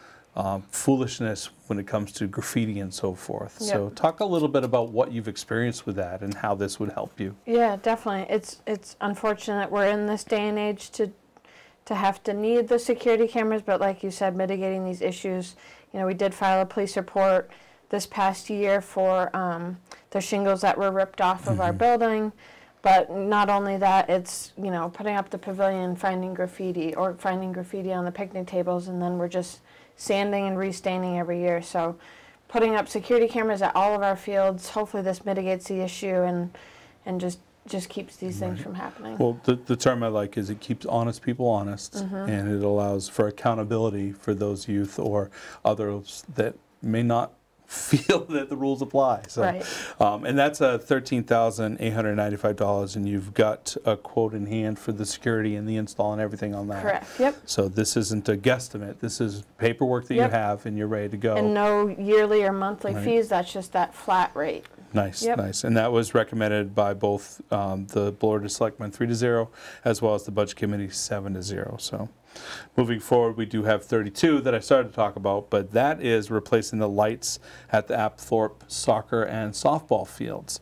foolishness when it comes to graffiti and so forth. Yep. So talk a little bit about what you've experienced with that and how this would help you. Yeah, definitely. It's unfortunate we're in this day and age to have to need the security cameras, but like you said, mitigating these issues. We did file a police report this past year for the shingles that were ripped off of our building. But not only that, it's, putting up the pavilion, finding graffiti, or finding graffiti on the picnic tables, and then we're just sanding and restaining every year. So putting up security cameras at all of our fields, hopefully this mitigates the issue and just keeps these things from happening. Well, the term I like is it keeps honest people honest, and it allows for accountability for those youth or others that may not feel that the rules apply. So, Right. And that's $13,895, and you've got a quote in hand for the security and the install and everything on that. Correct. Yep. So this isn't a guesstimate. This is paperwork that Yep. you have, and you're ready to go. And no yearly or monthly fees. That's just that flat rate. Nice, Yep. nice. And that was recommended by both the Board of Selectmen 3-0, as well as the Budget Committee 7-0. So moving forward, we do have 32 that I started to talk about, but that is replacing the lights at the Apthorpe soccer and softball fields.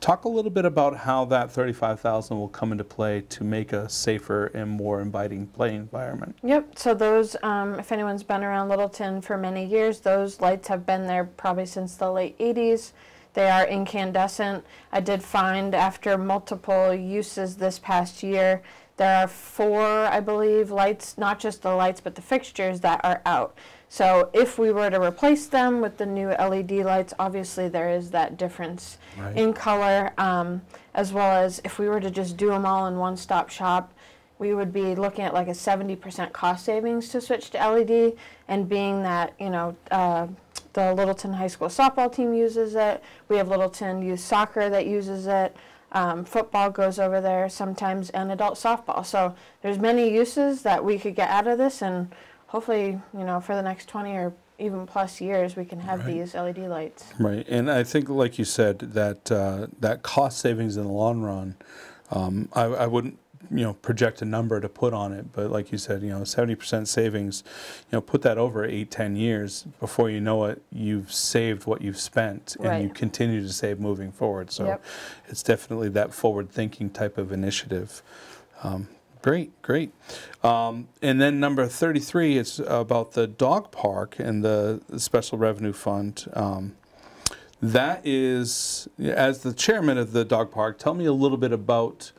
Talk a little bit about how that $35,000 will come into play to make a safer and more inviting play environment. Yep, so those, if anyone's been around Littleton for many years, those lights have been there probably since the late 80s. They are incandescent. I did find after multiple uses this past year, there are 4, I believe, lights, not just the lights, but the fixtures that are out. So if we were to replace them with the new LED lights, obviously there is that difference in color, as well as if we were to just do them all in one-stop shop, we would be looking at like a 70% cost savings to switch to LED, and being that, you know, the Littleton High School softball team uses it, we have Littleton Youth Soccer that uses it, football goes over there sometimes, and adult softball. So there's many uses that we could get out of this, and hopefully, you know, for the next 20 or even plus years, we can have these LED lights. Right, and I think, like you said, that that cost savings in the long run, I wouldn't, you know, project a number to put on it, but like you said, you know, 70% savings, you know, put that over 8-10 years, before you know it, you've saved what you've spent, and you continue to save moving forward. So it's definitely that forward-thinking type of initiative. Great, great. And then number 33 is about the dog park and the special revenue fund. That is, as the chairman of the dog park, tell me a little bit about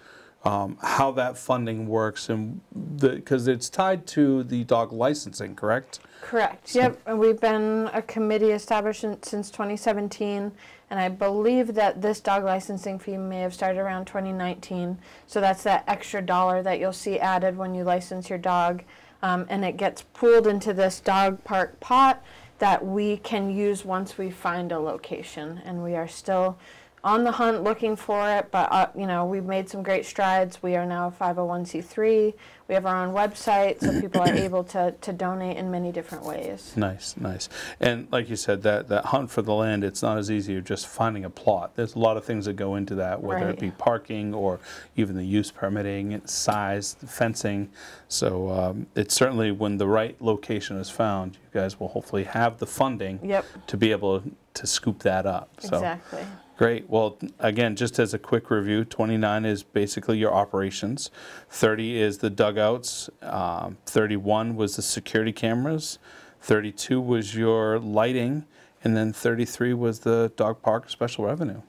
how that funding works, and because it's tied to the dog licensing, correct? Correct. Yep. And we've been a committee established since 2017, and I believe that this dog licensing fee may have started around 2019. So that's that extra dollar that you'll see added when you license your dog, and it gets pooled into this dog park pot that we can use once we find a location. And we are still on the hunt looking for it, but you know, we've made some great strides. We are now a 501c3. We have our own website, so people are able to donate in many different ways. Nice, nice. And like you said, that hunt for the land, it's not as easy as just finding a plot. There's a lot of things that go into that, whether it be parking or even the use permitting, size, fencing. So it's certainly, when the right location is found, you guys will hopefully have the funding to be able to scoop that up. So. Exactly. Great. Well, again, just as a quick review, 29 is basically your operations. 30 is the dugouts. 31 was the security cameras. 32 was your lighting. And then 33 was the dog park special revenue.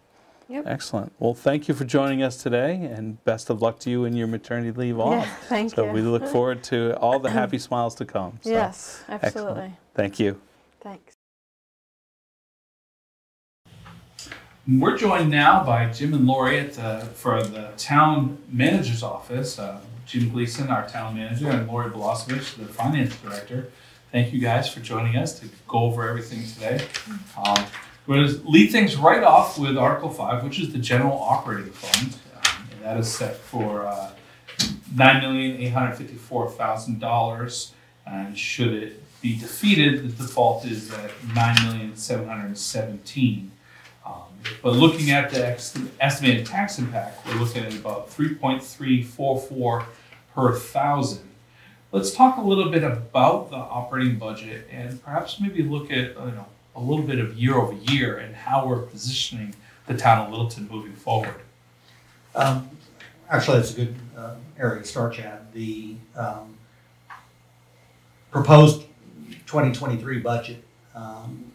Yep. Excellent. Well, thank you for joining us today, and best of luck to you in your maternity leave off. Yeah, thank you. So we look forward to all the happy smiles to come. So, yes, absolutely. Excellent. Thank you. Thanks. We're joined now by Jim and Lori for the town manager's office. Jim Gleason, our town manager, and Lori Bolosevich, the finance director. Thank you guys for joining us to go over everything today. We're going to lead things right off with Article 5, which is the general operating fund. And that is set for $9,854,000. And should it be defeated, the default is at $9,717,000. But looking at the estimated tax impact, we're looking at about 3.344 per thousand. Let's talk a little bit about the operating budget, and perhaps maybe look at a little bit of year over year and how we're positioning the town of Littleton moving forward. Actually, that's a good area to start, Chad. The proposed 2023 budget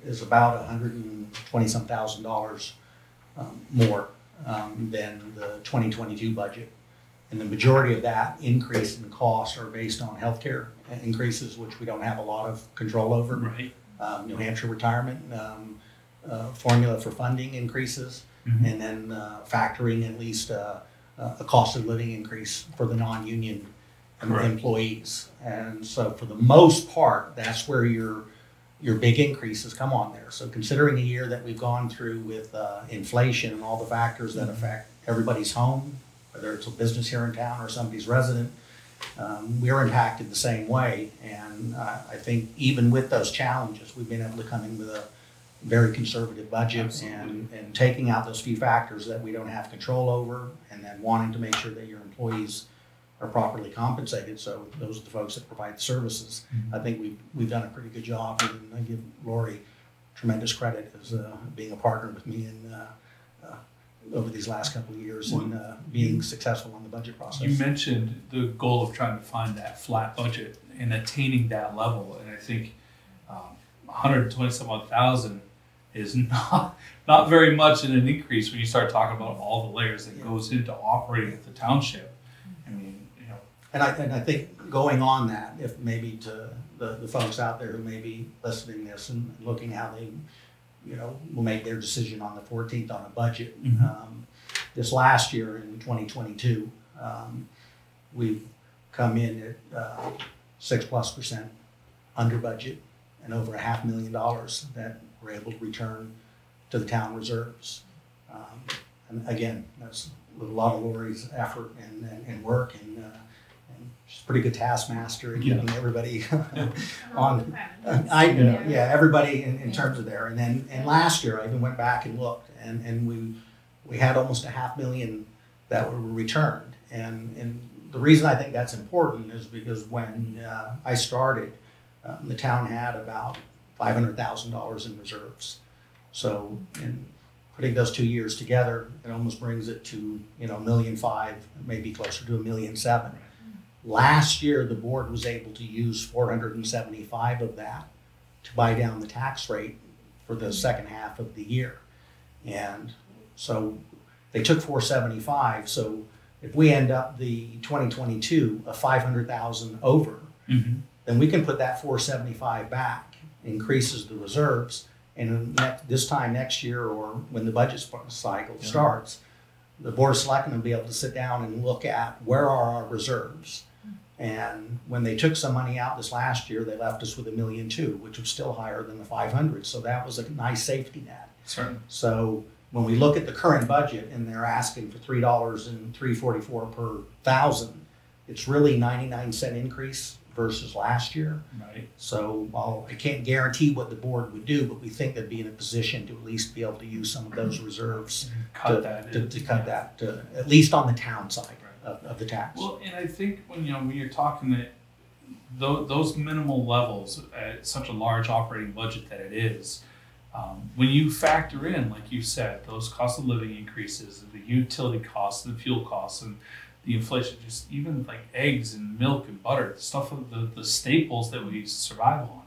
is about $120,000 more than the 2022 budget. And the majority of that increase in costs are based on healthcare increases, which we don't have a lot of control over. Right. New Hampshire retirement formula for funding increases, and then factoring at least a cost of living increase for the non-union employees. And so for the most part, that's where your your big increases come on there. So considering the year that we've gone through with inflation and all the factors that affect everybody's home, whether it's a business here in town or somebody's resident, we're impacted the same way. And I think even with those challenges, we've been able to come in with a very conservative budget and taking out those few factors that we don't have control over, and then wanting to make sure that your employees are properly compensated. So those are the folks that provide the services. I think we've done a pretty good job, and I give Lori tremendous credit as being a partner with me in over these last couple of years and being successful on the budget process. You mentioned the goal of trying to find that flat budget and attaining that level, and I think 120-some-odd-thousand is not very much in an increase when you start talking about all the layers that goes into operating the township. I mean, you know. And I think going on that, if maybe to the folks out there who may be listening to this and looking how they, you know, will make their decision on the 14th on a budget. This last year in 2022, we've come in at 6+% under budget and over $500,000 that we're able to return to the town reserves. And again, that's with a lot of Lori's effort and work, and she's a pretty good taskmaster in keeping everybody on. Everybody in terms of there. And last year I even went back and looked, and we had almost $500,000 that were returned. And the reason I think that's important is because when I started, the town had about $500,000 in reserves. So in putting those 2 years together, it almost brings it to, you know, $1.5 million, maybe closer to $1.7 million. Last year, the board was able to use $475,000 of that to buy down the tax rate for the second half of the year. And so they took $475,000. So if we end up the 2022 of $500,000 over, then we can put that $475,000 back, increases the reserves, and this time next year, or when the budget cycle starts, the Board of Selectmen will be able to sit down and look at where are our reserves. And when they took some money out this last year, they left us with $1.2 million, which was still higher than the $500,000. So that was a nice safety net. Certainly. So when we look at the current budget and they're asking for $3.44 per thousand, it's really 99-cent increase versus last year. Right. So while I can't guarantee what the board would do, but we think they'd be in a position to at least be able to use some of those reserves to cut that, at least on the town side of the tax. Well, and I think when you're talking that those minimal levels at such a large operating budget that it is, when you factor in, like you said, those cost of living increases, the utility costs, the fuel costs, and the inflation, just even like eggs and milk and butter, stuff of the staples that we survive on,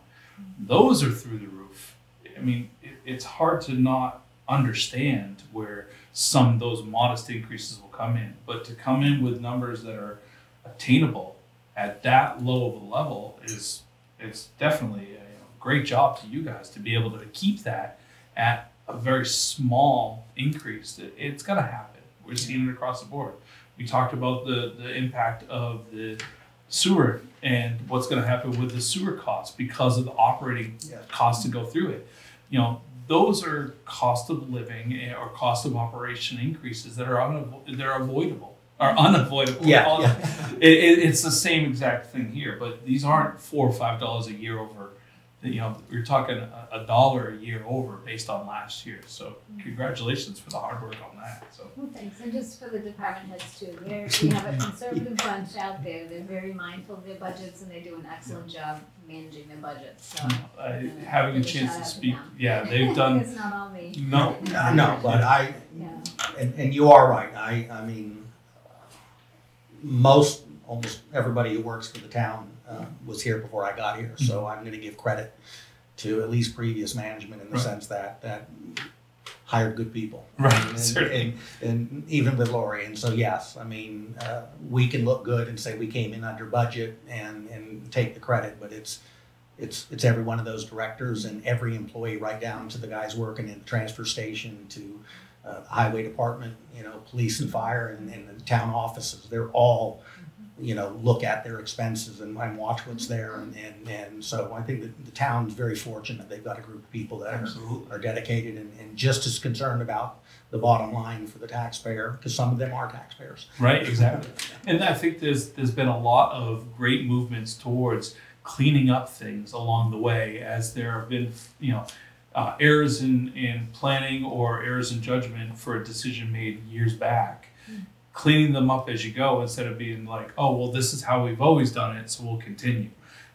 those are through the roof. I mean, it's hard to not understand where some of those modest increases will come in, but to come in with numbers that are attainable at that low of a level it's definitely a great job to you guys to be able to keep that at a very small increase. It's going to happen. We're seeing it across the board. We talked about the impact of the sewer and what's going to happen with the sewer costs because of the operating costs to go through it. You know, those are cost of living or cost of operation increases that are avoidable or unavoidable. It's the same exact thing here, but these aren't $4 or $5 a year over. You know, we're talking $1 a year over based on last year. So congratulations for the hard work on that. So. Well, thanks. And just for the department heads too. We have a conservative bunch out there. They're very mindful of their budgets and they do an excellent job managing their budgets. So having a chance to speak, they've done. It's not all me. No, but and you are right. I mean, almost everybody who works for the town was here before I got here, so I'm going to give credit to at least previous management in the sense that hired good people, right? And even with Lori, and so yes, I mean we can look good and say we came in under budget and take the credit, but it's every one of those directors and every employee, right down to the guys working in the transfer station, to the highway department, police and fire, and the town offices. They're all look at their expenses and watch what's there. And so I think that the town's very fortunate. They've got a group of people that are dedicated and just as concerned about the bottom line for the taxpayer, because some of them are taxpayers. Right, exactly. And I think there's been a lot of great movements towards cleaning up things along the way, as there have been, errors in planning or errors in judgment for a decision made years back. Cleaning them up as you go, instead of being like, oh, well, this is how we've always done it, so we'll continue.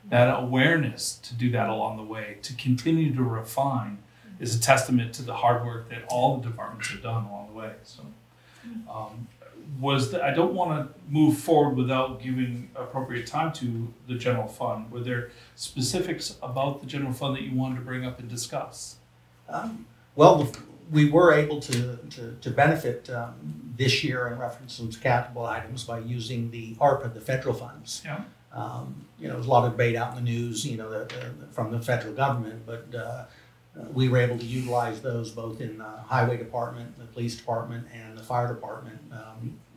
That awareness to do that along the way, to continue to refine, is a testament to the hard work that all the departments have done along the way. So, I don't want to move forward without giving appropriate time to the general fund. Were there specifics about the general fund that you wanted to bring up and discuss? Well, we were able to benefit this year in reference to some capital items by using the ARPA, the federal funds. Yeah. There's a lot of debate out in the news, from the federal government, but we were able to utilize those both in the highway department, the police department, and the fire department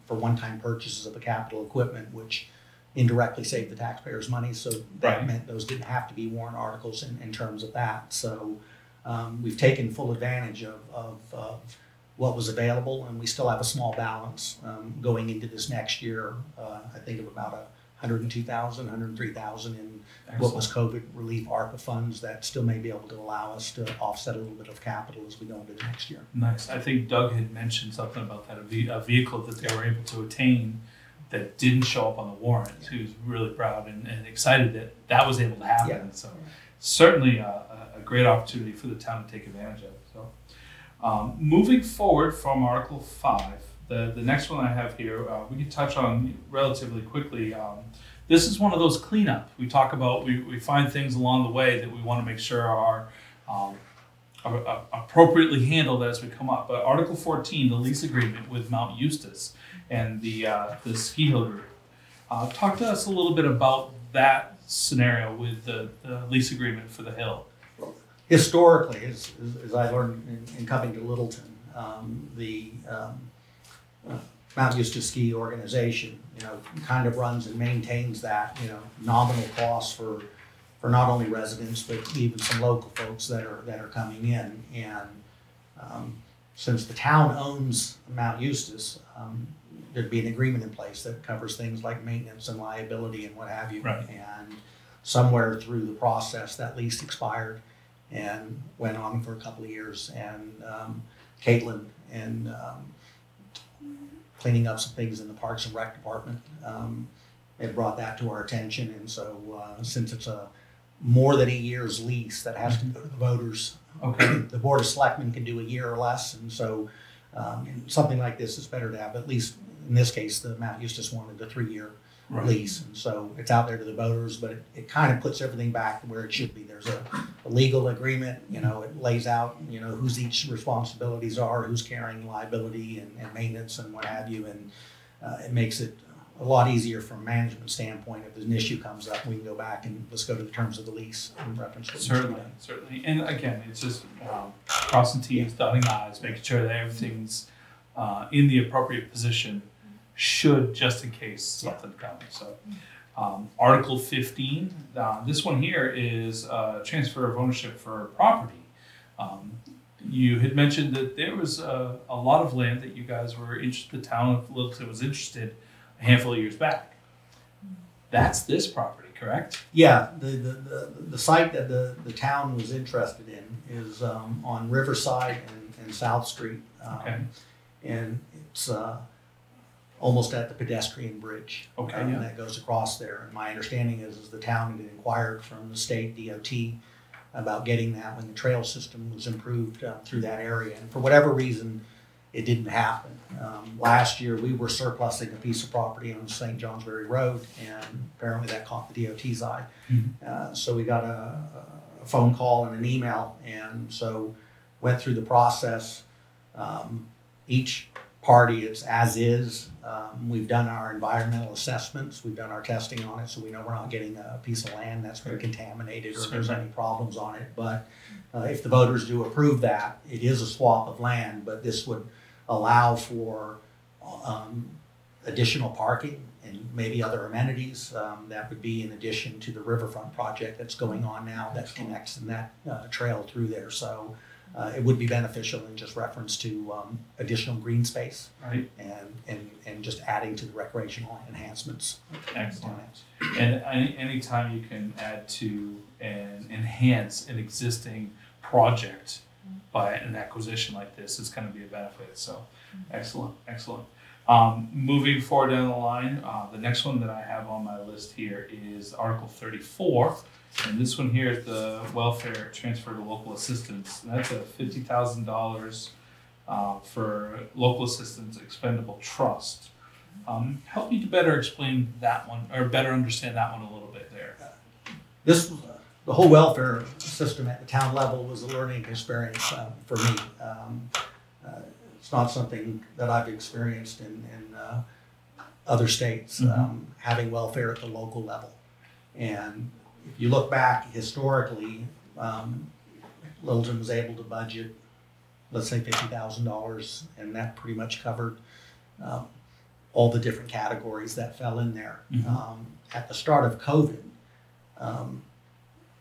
for one-time purchases of the capital equipment, which indirectly saved the taxpayers money. So that meant those didn't have to be warrant articles in terms of that. So we've taken full advantage of what was available, and we still have a small balance going into this next year. I think of about $102,000, $103,000 in what was COVID relief ARPA funds that still may be able to allow us to offset a little bit of capital as we go into the next year. Nice. I think Doug had mentioned something about that, a vehicle that they were able to attain that didn't show up on the warrant. He was really proud and excited that that was able to happen. Yeah. So certainly a great opportunity for the town to take advantage of. So moving forward from Article 5, the next one I have here, we can touch on relatively quickly. This is one of those cleanup. We talk about, we find things along the way that we want to make sure are appropriately handled as we come up. But Article 14, the lease agreement with Mount Eustis and the ski hill group. Talk to us a little bit about that scenario with the lease agreement for the hill. Historically, as I learned in coming to Littleton, the Mount Eustis Ski Organization, kind of runs and maintains that, nominal cost for not only residents but even some local folks that are coming in. And since the town owns Mount Eustis, there'd be an agreement in place that covers things like maintenance and liability and what have you. Right. And somewhere through the process, that lease expired and went on for a couple of years. And Caitlin and cleaning up some things in the Parks and Rec department had brought that to our attention. And so since it's a more than a year's lease that has to go to the voters, the Board of Selectmen can do a year or less. And so something like this is better to have, at least in this case, the Mount Eustis wanted a 3-year lease. And so it's out there to the voters, but it kind of puts everything back to where it should be. There's a legal agreement, it lays out, whose each responsibilities are, who's carrying liability and maintenance and what have you. And it makes it a lot easier from a management standpoint. If an issue comes up, we can go back and let's go to the terms of the lease in reference to Certainly. And again, it's just crossing T's, dotting I's, making sure that everything's in the appropriate position should, just in case something comes. So Article 15, this one here is transfer of ownership for property. You had mentioned that there was a lot of land that you guys were interested, the town of Littleton was interested a handful of years back. That's this property, correct? Yeah, the site that the town was interested in is on Riverside and South Street. And it's almost at the pedestrian bridge that goes across there. And my understanding is the town had inquired from the state DOT about getting that when the trail system was improved through that area. And for whatever reason, it didn't happen. Last year, we were surplusing a piece of property on St. Johnsbury Road, and apparently that caught the DOT's eye. So we got a phone call and an email, and so went through the process. Each party, it's as is. We've done our environmental assessments. We've done our testing on it, so we know we're not getting a piece of land that's been contaminated or there's any problems on it. But if the voters do approve that, it is a swap of land, but this would allow for additional parking and maybe other amenities. That would be in addition to the riverfront project that's going on now that connects in that trail through there. So it would be beneficial in just reference to additional green space, right, and just adding to the recreational enhancements. Excellent. And anytime you can add to and enhance an existing project by an acquisition like this, it's going to be a benefit. So, excellent, excellent. Moving forward down the line, the next one that I have on my list here is Article 34. And this one here is the welfare transfer to local assistance. And that's a $50,000 for local assistance expendable trust. Help me to better explain that one, or better understand that one a little bit there. The whole welfare system at the town level was a learning experience for me. It's not something that I've experienced in other states, having welfare at the local level. And if you look back historically, Littleton was able to budget, let's say $50,000, and that pretty much covered all the different categories that fell in there. At the start of COVID,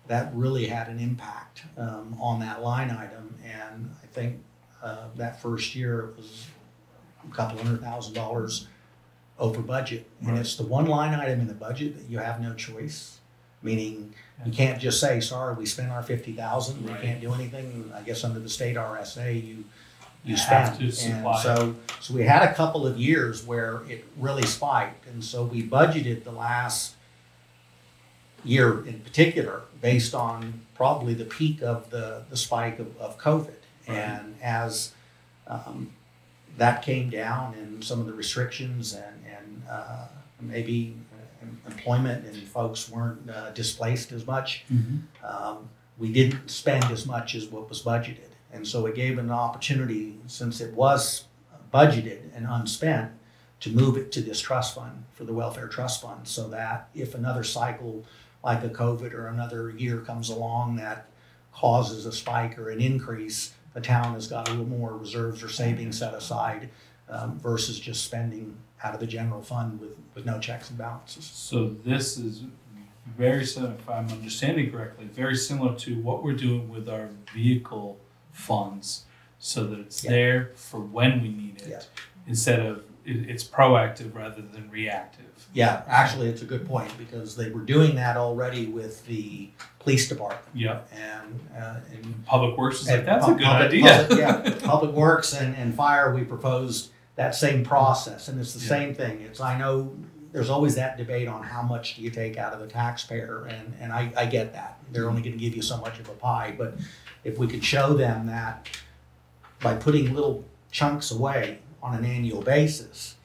that really had an impact on that line item, and I think that first year it was a couple $100,000 over budget. And it's the one line item in the budget that you have no choice. Meaning, you can't just say, sorry, we spent our $50,000, we can't do anything. I guess under the state RSA, you spend. And so we had a couple of years where it really spiked. And so we budgeted the last year in particular based on probably the peak of the spike of COVID. And as that came down and some of the restrictions and maybe employment and folks weren't displaced as much, we didn't spend as much as what was budgeted. And so it gave an opportunity, since it was budgeted and unspent, to move it to this trust fund, for the welfare trust fund, so that if another cycle like a COVID or another year comes along that causes a spike or an increase, the town has got a little more reserves or savings set aside versus just spending out of the general fund with no checks and balances. So this is very similar, if I'm understanding correctly, very similar to what we're doing with our vehicle funds, so that it's there for when we need it, instead of it's proactive rather than reactive. Yeah, actually, it's a good point, because they were doing that already with the police department. And Public Works is like, that's a good idea. Public Works and Fire, we proposed that same process, and it's the same thing. I know there's always that debate on how much do you take out of the taxpayer, and I get that. They're only going to give you so much of a pie, but if we could show them that by putting little chunks away on an annual basis,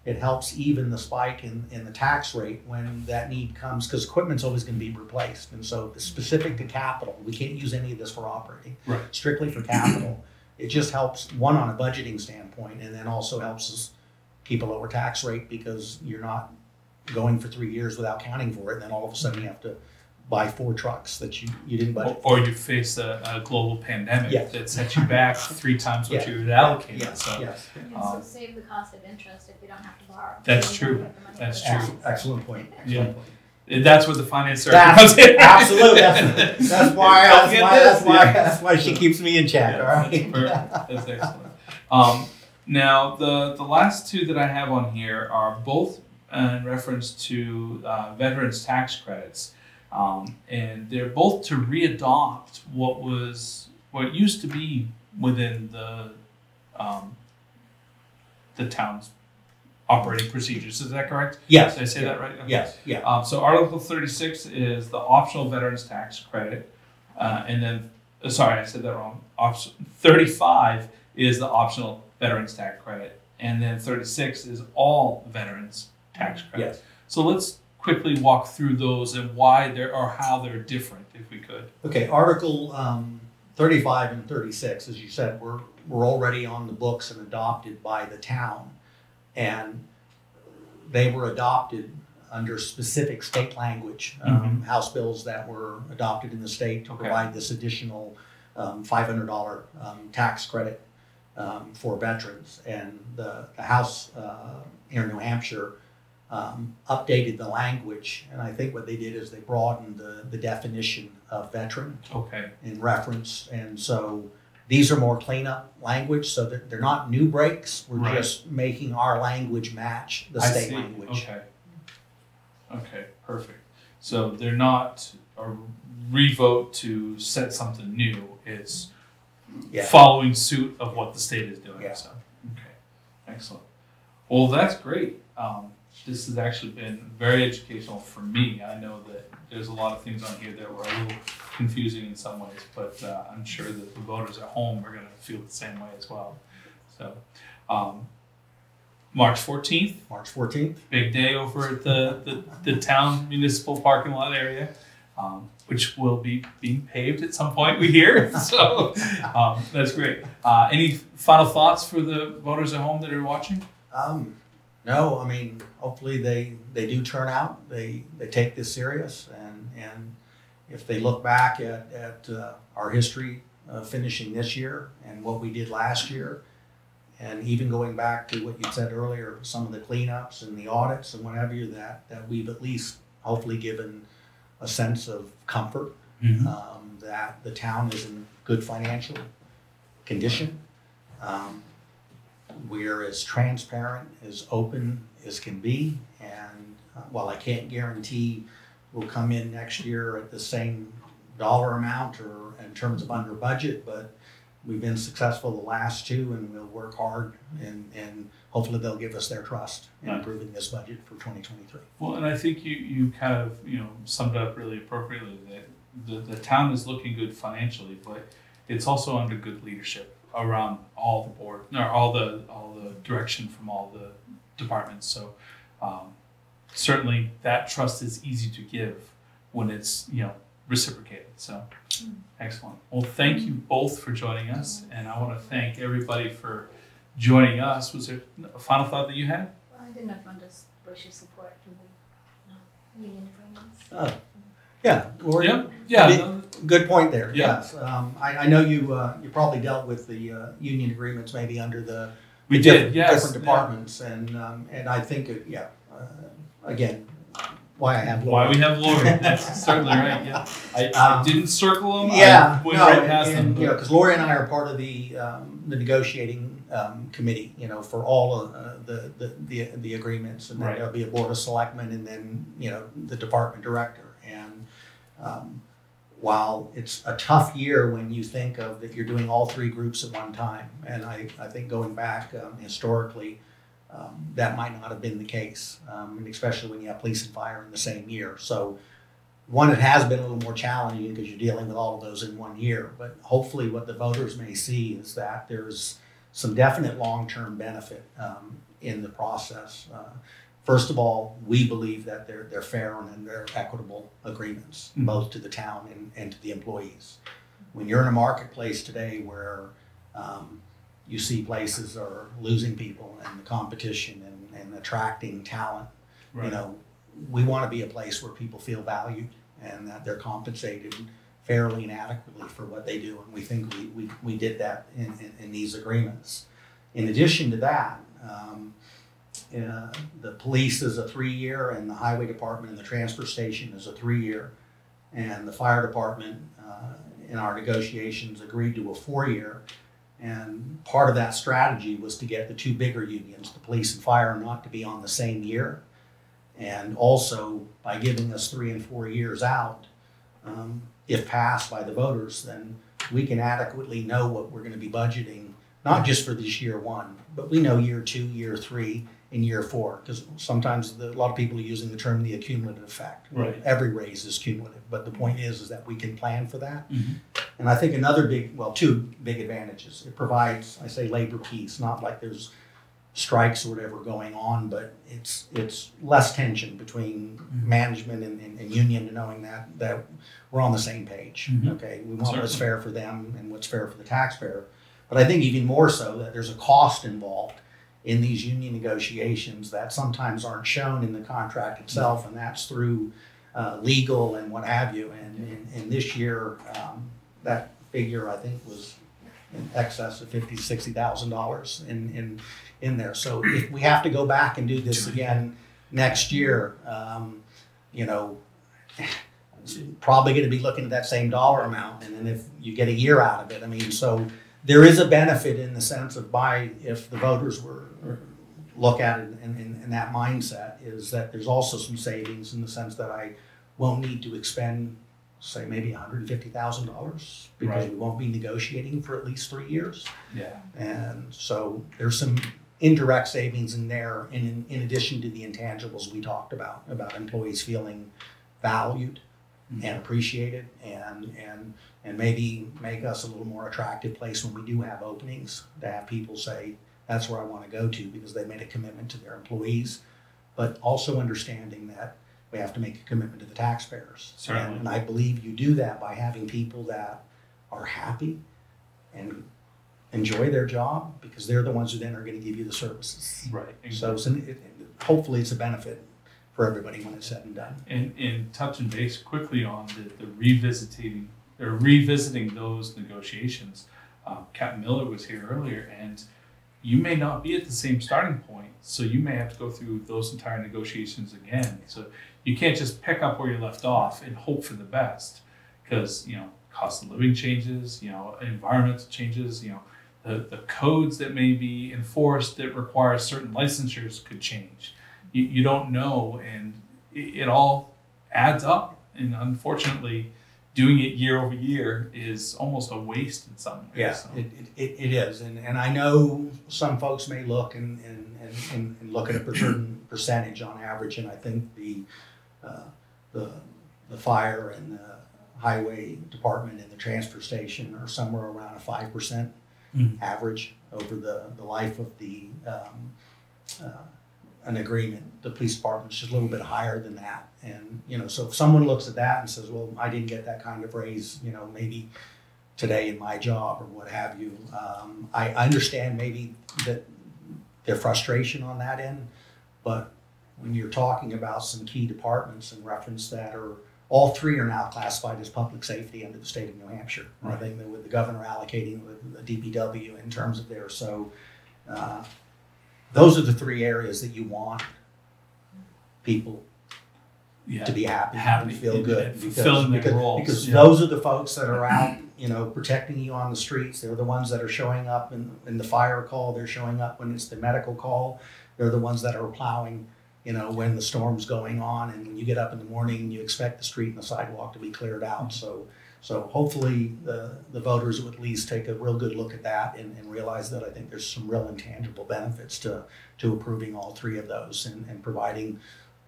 it helps even the spike in the tax rate when that need comes, because equipment's always going to be replaced. And so it's specific to capital. We can't use any of this for operating, strictly for capital. It just helps, one, on a budgeting standpoint, and then also helps us keep a lower tax rate, because you're not going for 3 years without counting for it, and then all of a sudden you have to buy 4 trucks that you didn't budget. Or you face a global pandemic that sets you back 3 times what you had allocated. You can also save the cost of interest if you don't have to borrow. That's true. That's true. Excellent point. That's what the finance director comes in. Absolutely. That's why she keeps me in check. All right. That's excellent. Now, the last 2 that I have on here are both in reference to veterans tax credits. And they're both to readopt what used to be within the town's operating procedures. Is that correct? Yes. Did I say that right? Okay. Yes. Yeah. So Article 36 is the optional veterans tax credit, and then sorry, I said that wrong. 35 is the optional veterans tax credit, and then 36 is all veterans tax credits. Yes. So let's quickly walk through those and why how they're different, if we could. Okay, Article 35 and 36, as you said, were already on the books and adopted by the town, and they were adopted under specific state language, House bills that were adopted in the state to provide this additional $500 tax credit for veterans, and the House here in New Hampshire updated the language, and I think what they did is they broadened the definition of veteran in reference, and so these are more cleanup language, so that they're not new breaks. We're just making our language match the state language. Okay, perfect. So they're not a revote to set something new. It's following suit of what the state is doing. Yeah. So, okay, excellent. Well, that's great. This has actually been very educational for me. I know that there's a lot of things on here that were a little confusing in some ways, but I'm sure that the voters at home are going to feel the same way as well. So, March 14th. March 14th. Big day over at the town municipal parking lot area, which will be being paved at some point, we hear. So that's great. Any final thoughts for the voters at home that are watching? No, I mean, hopefully they do turn out. They take this serious, and if they look back at our history finishing this year and what we did last year, and even going back to what you said earlier, some of the cleanups and the audits and what have you, that we've at least hopefully given a sense of comfort that the town is in good financial condition. We're as transparent, as open as can be, and while I can't guarantee we'll come in next year at the same dollar amount or in terms of under budget, but we've been successful the last two, and we'll work hard, and hopefully they'll give us their trust in improving this budget for 2023. Well, and I think you kind of summed up really appropriately that the town is looking good financially, but it's also under good leadership around all the board, or all the direction from all the departments. So certainly that trust is easy to give when it's reciprocated. So excellent. Well, thank you both for joining us, and I want to thank everybody for joining us. Was there a final thought that you had? Well, I didn't want to push your support from the union agreements. Yeah, Lori, good point there. Yeah. Yes, I know you probably dealt with the union agreements maybe under the different departments, and I think again, why I have Lori. Why we have Lori. That's certainly right. Yeah, I didn't circle them. Yeah, I went right past them. Because Lori and I are part of the negotiating committee. For all of the agreements, and then there'll be a board of selectmen, and then the department director. And while it's a tough year when you think of that you're doing all three groups at one time, and I think going back historically, that might not have been the case, and especially when you have police and fire in the same year. So one, it has been a little more challenging because you're dealing with all of those in one year, but hopefully what the voters may see is that there's some definite long-term benefit in the process. First of all, we believe that they're fair and they're equitable agreements, both to the town and to the employees. When you're in a marketplace today where you see places are losing people and the competition and attracting talent, we want to be a place where people feel valued and that they're compensated fairly and adequately for what they do. And we think we did that in these agreements. In addition to that, the police is a 3-year, and the highway department and the transfer station is a 3-year, and the fire department in our negotiations agreed to a 4-year. And part of that strategy was to get the two bigger unions, the police and fire, not to be on the same year. And also, by giving us 3 and 4 years out, if passed by the voters, then we can adequately know what we're going to be budgeting, not just for this year 1, but we know year 2, year 3, and year 4, because sometimes a lot of people are using the term the accumulative effect. Right. Every raise is cumulative, but the point is that we can plan for that. And I think another two big advantages. It provides, I say, labor peace, not like there's strikes or whatever going on, but it's less tension between management and union, to knowing that we're on the same page. Okay, we want what's fair for them and what's fair for the taxpayer. But I think even more so that there's a cost involved in these union negotiations that sometimes aren't shown in the contract itself, and that's through legal and what have you. And this year, that figure I think was in excess of $50,000 to $60,000 in there. So if we have to go back and do this again next year, you know, it's probably going to be looking at that same dollar amount, and then if you get a year out of it, I mean, so there is a benefit in the sense of if the voters were look at it in that mindset, is that there's also some savings in the sense that I won't need to expend, say, maybe $150,000 because we won't be negotiating for at least 3 years. Yeah. And so there's some indirect savings in there, in addition to the intangibles we talked about employees feeling valued and appreciated, and maybe make us a little more attractive place when we do have openings, to have people say, that's where I want to go to because they made a commitment to their employees, but also understanding that we have to make a commitment to the taxpayers. Certainly. And I believe you do that by having people that are happy and enjoy their job, because they're the ones who then are going to give you the services. Right. So hopefully it's a benefit for everybody when it's said and done. And touching base quickly on the revisiting those negotiations, Captain Miller was here earlier, and you may not be at the same starting point, so you may have to go through those entire negotiations again. So you can't just pick up where you left off and hope for the best, because, you know, cost of living changes, you know, environmental changes, you know, the codes that may be enforced that require certain licensures could change. You don't know, and it all adds up. And unfortunately, doing it year over year is almost a waste in some ways. Yeah, so. it is. And I know some folks may look and look at a certain percentage on average, and I think the fire and the highway department and the transfer station are somewhere around a 5% average over the life of an agreement. The police department's just a little bit higher than that. And, you know, so if someone looks at that and says, well, I didn't get that kind of raise, you know, maybe today in my job or what have you, I understand maybe that their frustration on that end, but when you're talking about some key departments in reference that are, all three are now classified as public safety under the state of New Hampshire. Right. I think that with the governor allocating with the DPW in terms of there. So those are the three areas that you want people to be happy and feel good. Because those are the folks that are out, you know, protecting you on the streets. They're the ones that are showing up in the fire call. They're showing up when it's the medical call. They're the ones that are plowing, you know, when the storm's going on, and when you get up in the morning, you expect the street and the sidewalk to be cleared out. So hopefully the voters will at least take a real good look at that and realize that I think there's some real intangible benefits to approving all three of those and providing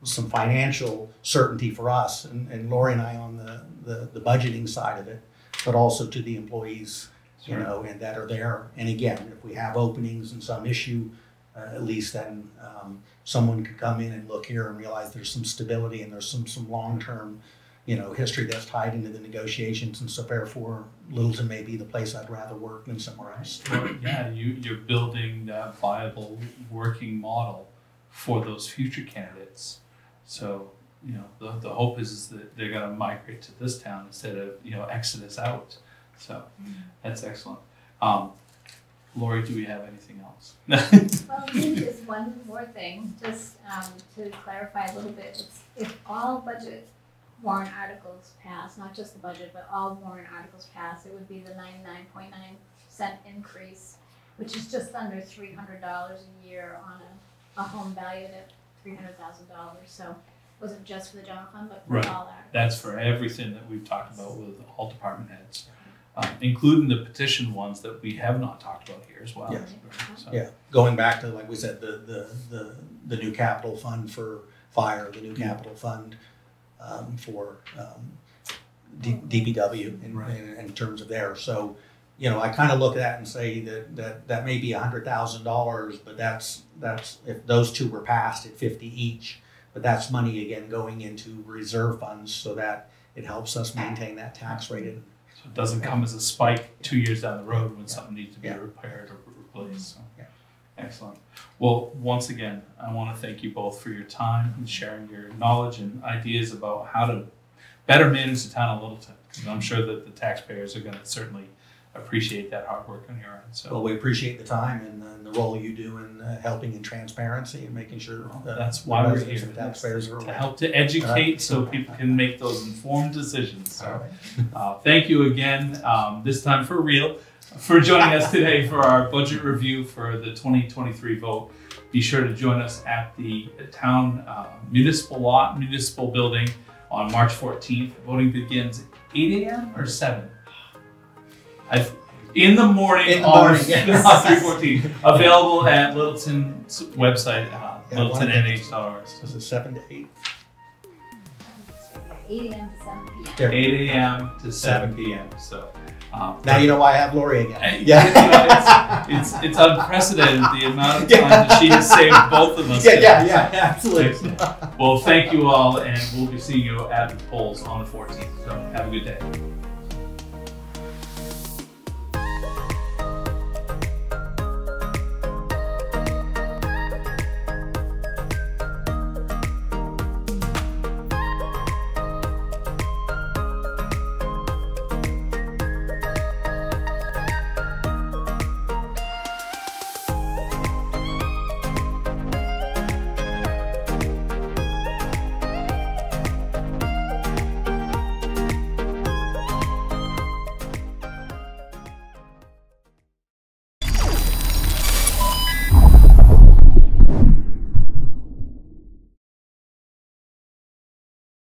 some financial certainty for us and Lori and I on the budgeting side of it, but also to the employees, you know, and that are there. And again, if we have openings and some issue, at least then someone could come in and look here and realize there's some stability and there's some long-term, you know, history that's tied into the negotiations, and so therefore Littleton may be the place I'd rather work than somewhere else. Well, yeah, you're building that viable working model for those future candidates. So, you know, the hope is that they're going to migrate to this town instead of, you know, exodus out. So that's excellent. Lori, do we have anything else? Well, just one more thing, just to clarify a little bit. If all budget warrant articles pass, not just the budget, but all warrant articles pass, it would be the 99.9% increase, which is just under $300 a year on a home valued at $300,000. So it wasn't just for the general fund, but for all articles. That's for everything that we've talked about with all department heads. Including the petition ones that we have not talked about here as well. Yeah. So. Yeah, going back to, like we said, the new capital fund for fire, the new capital fund for DPW in terms of there. So, you know, I kind of look at that and say that may be $100,000, but that's if those two were passed at 50 each, but that's money again going into reserve funds so that it helps us maintain that tax rate. So it doesn't come as a spike 2 years down the road when something needs to be repaired or replaced. So. Yeah. Excellent. Well, once again, I want to thank you both for your time and sharing your knowledge and ideas about how to better manage the town of Littleton. And I'm sure that the taxpayers are going to certainly appreciate that hard work on your end. So Well, we appreciate the time and the role you do in helping in transparency and making sure that's why we're here. and taxpayers are To aware. help to educate so people can make those informed decisions. So thank you again, this time for real, for joining us today for our budget review for the 2023 vote. Be sure to join us at the town municipal lot, municipal building on March 14th. Voting begins at 8 a.m. or 7? In the morning on 3/14. Available at Littleton's website, littletonnh.org. Was it 7 to 8? 8 a.m. to 7 p.m. 8 a.m. to 7 p.m. So Now you know why I have Lori again. it's unprecedented the amount of time that she has saved both of us. Yeah, absolutely. Well, thank you all, and we'll be seeing you at the polls on the 14th. So have a good day.